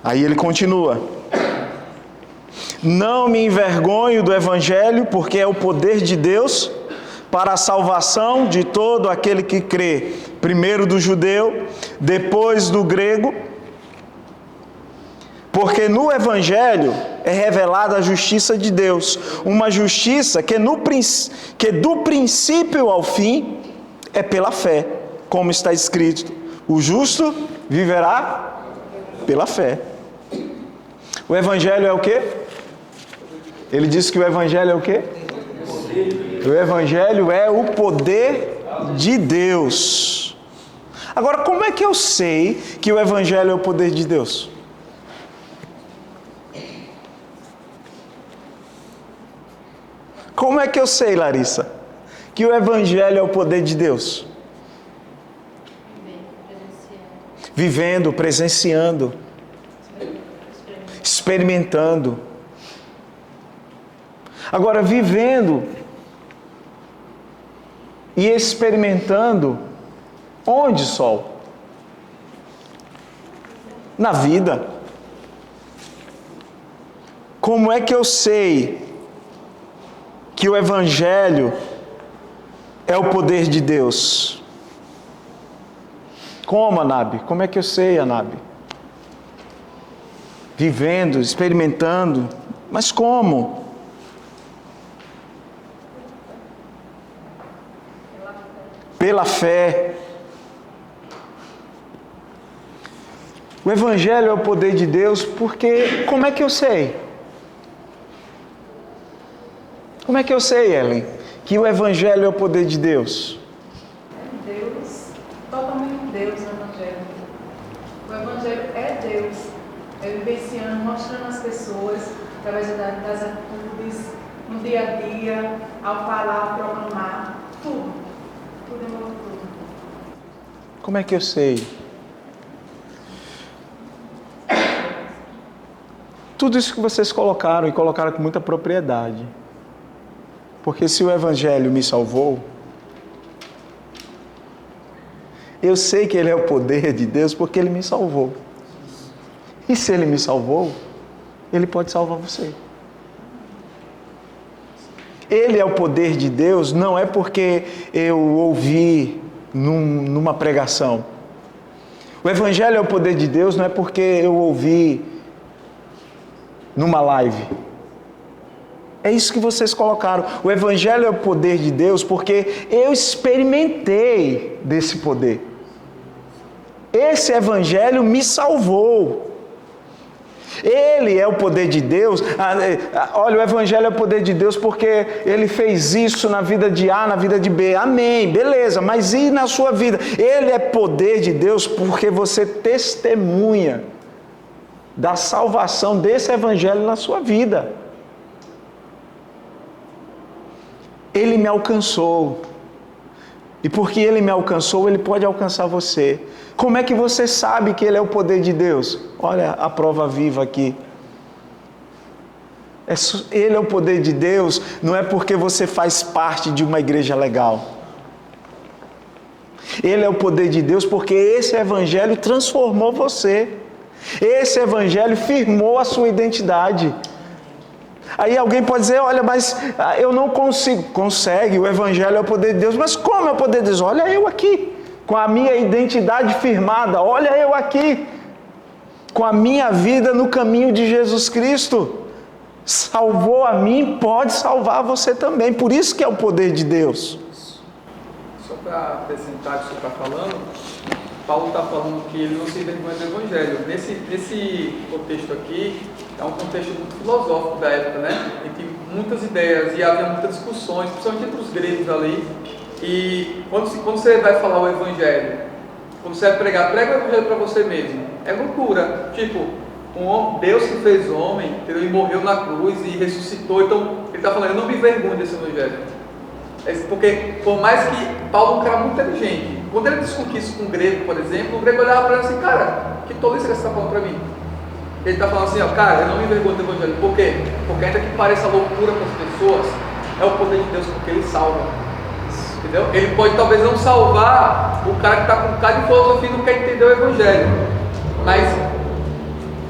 Aí ele continua: não me envergonho do Evangelho, porque é o poder de Deus para a salvação de todo aquele que crê, primeiro do judeu, depois do grego, porque no Evangelho é revelada a justiça de Deus, uma justiça que do princípio ao fim é pela fé, como está escrito: o justo viverá pela fé. O Evangelho é o quê? Ele disse que o Evangelho é o quê? O Evangelho é o poder de Deus. Agora, como é que eu sei que o Evangelho é o poder de Deus? Como é que eu sei, Larissa, que o Evangelho é o poder de Deus? Vivendo, presenciando, experimentando. Agora, vivendo e experimentando, onde, Sol? Na vida. Como é que eu sei que o Evangelho é o poder de Deus? Como, Anabe? Como é que eu sei, Anabe? Vivendo, experimentando. Mas como? Pela fé. O Evangelho é o poder de Deus porque... Como é que eu sei? Como é que eu sei, Ellen, que o Evangelho é o poder de Deus? Deus, totalmente Deus no Evangelho. O Evangelho é Deus. É vivenciando, mostrando às pessoas, através das atitudes, no dia a dia, ao falar, ao proclamar, tudo. Tudo é tudo. Como é que eu sei? Tudo isso que vocês colocaram, e colocaram com muita propriedade. Porque se o Evangelho me salvou, eu sei que ele é o poder de Deus porque ele me salvou. E se ele me salvou, ele pode salvar você. Ele é o poder de Deus não é porque eu ouvi numa pregação. O Evangelho é o poder de Deus não é porque eu ouvi numa live. É isso que vocês colocaram. O Evangelho é o poder de Deus porque eu experimentei desse poder. Esse Evangelho me salvou. Ele é o poder de Deus. Olha, o Evangelho é o poder de Deus porque ele fez isso na vida de A, na vida de B. Amém, beleza, mas e na sua vida? Ele é poder de Deus porque você testemunha da salvação desse Evangelho na sua vida. Ele me alcançou. E porque ele me alcançou, ele pode alcançar você. Como é que você sabe que ele é o poder de Deus? Olha a prova viva aqui. Ele é o poder de Deus, não é porque você faz parte de uma igreja legal. Ele é o poder de Deus porque esse Evangelho transformou você. Esse Evangelho firmou a sua identidade. Aí alguém pode dizer, olha, mas eu não consigo. Consegue, o Evangelho é o poder de Deus. Mas como é o poder de Deus? Olha eu aqui, com a minha identidade firmada. Olha eu aqui, com a minha vida no caminho de Jesus Cristo. Salvou a mim, pode salvar você também. Por isso que é o poder de Deus. Só para acrescentar o que você está falando, Paulo está falando que ele não se envergonha do Evangelho. Nesse contexto aqui, é um contexto muito filosófico da época, né? E tem muitas ideias e havia muitas discussões, principalmente entre os gregos ali. E quando você vai falar o Evangelho, quando você vai pregar, prega o Evangelho para você mesmo. É loucura. Tipo, Deus que fez homem, entendeu? E morreu na cruz e ressuscitou. Então, ele está falando, eu não me envergonho desse Evangelho. Porque, por mais que Paulo é um cara muito inteligente, quando ele discute isso com o grego, por exemplo, o grego olhava para ele assim, cara, que tolice que você está falando para mim? Ele está falando assim, ó, cara, eu não me envergonho do evangelho. Por quê? Porque ainda que pareça loucura para as pessoas, é o poder de Deus, porque ele salva. Entendeu? Ele pode talvez não salvar o cara que está com cara de filosofia e não quer entender o evangelho. Mas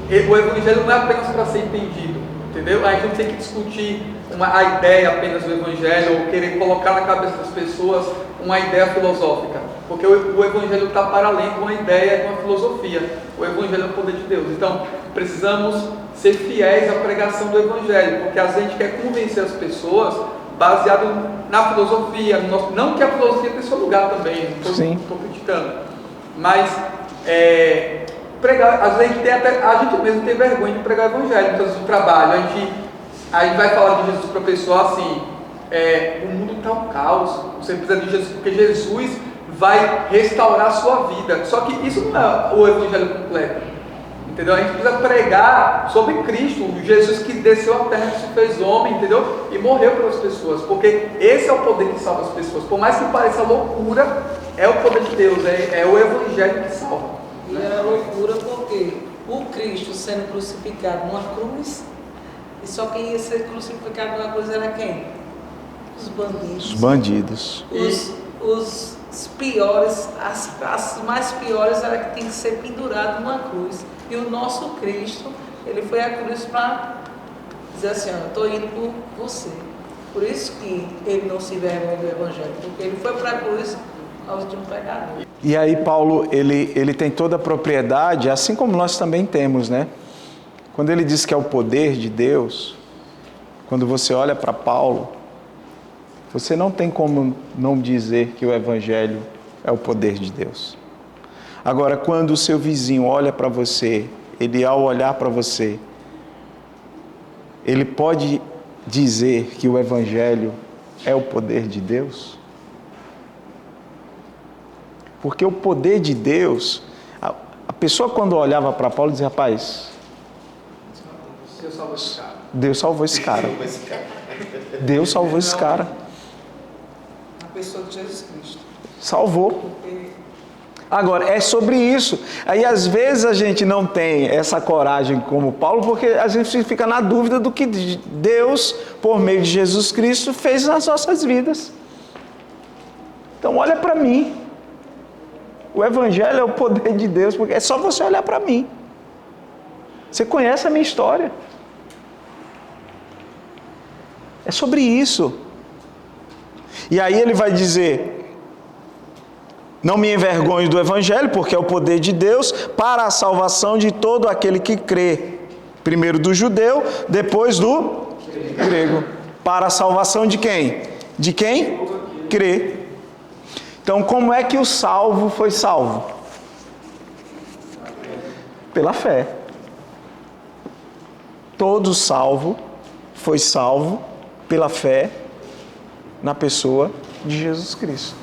o evangelho não é apenas para ser entendido. Entendeu? A gente não tem que discutir a ideia apenas do evangelho ou querer colocar na cabeça das pessoas uma ideia filosófica, porque o evangelho está para além de uma ideia, de uma filosofia. O evangelho é o poder de Deus. Então precisamos ser fiéis à pregação do evangelho, porque às vezes a gente quer convencer as pessoas baseado na filosofia, não que a filosofia tem seu lugar também, não estou criticando, mas pregar, às vezes a gente mesmo tem vergonha de pregar o evangelho, muitas vezes no trabalho, a gente vai falar de Jesus para a pessoa assim, o mundo está um caos, você precisa de Jesus, porque Jesus vai restaurar a sua vida, só que isso não é o evangelho completo, entendeu? A gente precisa pregar sobre Cristo, Jesus que desceu à terra, que se fez homem, entendeu? E morreu pelas pessoas, porque esse é o poder que salva as pessoas, por mais que pareça loucura, é o poder de Deus, é o evangelho que salva. E era loucura porque o Cristo sendo crucificado numa cruz, e só quem ia ser crucificado numa cruz era quem? Os bandidos. Os bandidos. Os piores, as classes mais piores era que tem que ser pendurado numa cruz. E o nosso Cristo, ele foi à cruz para dizer assim, eu estou indo por você. Por isso que ele não se envergonha do evangelho, porque ele foi para a cruz aos de um pecador. E aí Paulo, ele tem toda a propriedade, assim como nós também temos, né? Quando ele diz que é o poder de Deus, quando você olha para Paulo, você não tem como não dizer que o evangelho é o poder de Deus. Agora, quando o seu vizinho olha para você, ele ao olhar para você, ele pode dizer que o evangelho é o poder de Deus? Porque o poder de Deus, a pessoa quando olhava para Paulo dizia, rapaz, Deus salvou esse cara. Deus salvou esse cara. A pessoa de Jesus Cristo. Salvou. Agora, é sobre isso. Aí às vezes a gente não tem essa coragem como Paulo, porque a gente fica na dúvida do que Deus, por meio de Jesus Cristo, fez nas nossas vidas. Então olha para mim. O evangelho é o poder de Deus, porque é só você olhar para mim. Você conhece a minha história. É sobre isso. E aí ele vai dizer, não me envergonhe do evangelho, porque é o poder de Deus para a salvação de todo aquele que crê. Primeiro do judeu, depois do grego. Para a salvação de quem? De quem? Crê. Então, como é que o salvo foi salvo? Pela fé. Todo salvo foi salvo pela fé na pessoa de Jesus Cristo.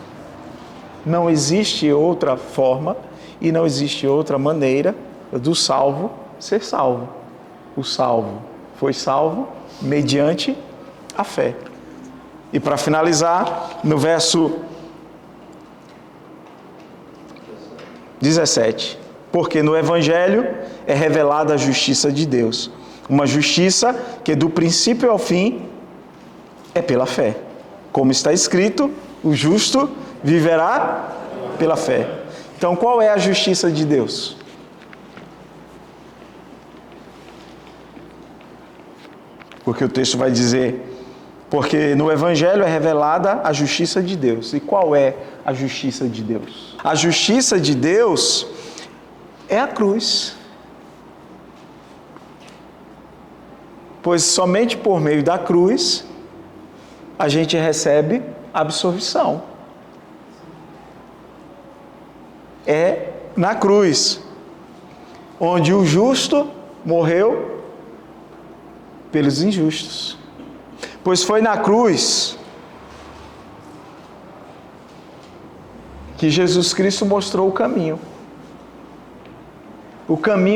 Não existe outra forma e não existe outra maneira do salvo ser salvo. O salvo foi salvo mediante a fé. E para finalizar, no verso 17, porque no Evangelho é revelada a justiça de Deus, uma justiça que do princípio ao fim é pela fé. Como está escrito, o justo viverá pela fé. Então, qual é a justiça de Deus? Porque o texto vai dizer, porque no Evangelho é revelada a justiça de Deus. E qual é a justiça de Deus? A justiça de Deus é a cruz. Pois somente por meio da cruz a gente recebe absolvição. É na cruz onde o justo morreu pelos injustos. Pois foi na cruz que Jesus Cristo mostrou o caminho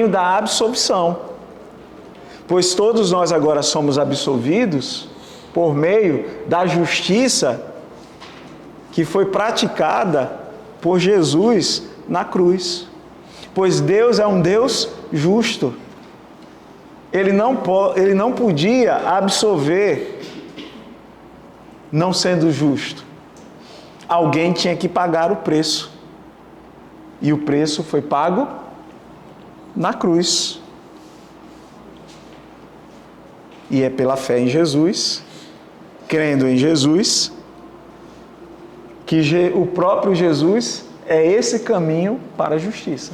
da absolvição. Pois todos nós agora somos absolvidos por meio da justiça que foi praticada por Jesus na cruz. Pois Deus é um Deus justo. Ele não podia absolver não sendo justo. Alguém tinha que pagar o preço. E o preço foi pago na cruz. E é pela fé em Jesus, crendo em Jesus, que o próprio Jesus é esse caminho para a justiça.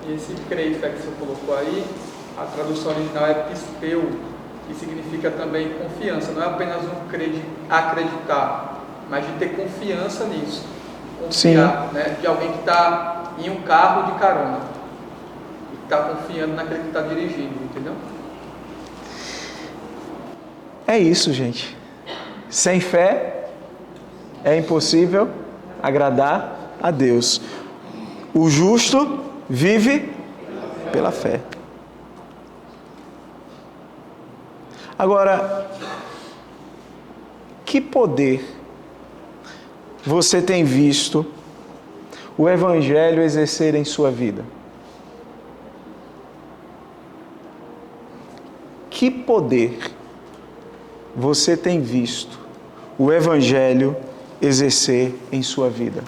E esse crer, fé que você colocou aí, a tradução original é pisteu, que significa também confiança. Não é apenas um crer de acreditar, mas de ter confiança nisso. Confiar, né? De alguém que está em um carro de carona. E está confiando naquele que está dirigindo, entendeu? É isso, gente. Sem fé é impossível agradar a Deus. O justo vive pela fé. Agora, que poder você tem visto o Evangelho exercer em sua vida? Que poder você tem visto o Evangelho exercer em sua vida?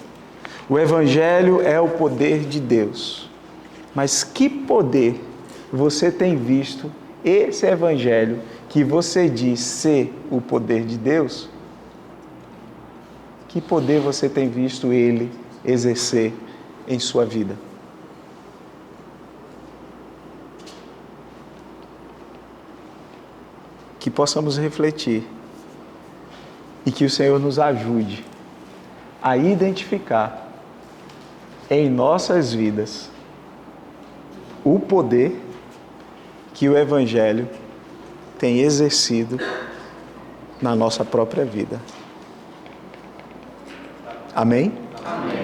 O Evangelho é o poder de Deus. Mas que poder você tem visto esse Evangelho que você diz ser o poder de Deus? Que poder você tem visto ele exercer em sua vida? Que possamos refletir e que o Senhor nos ajude a identificar em nossas vidas o poder que o Evangelho tem exercido na nossa própria vida. Amém? Amém.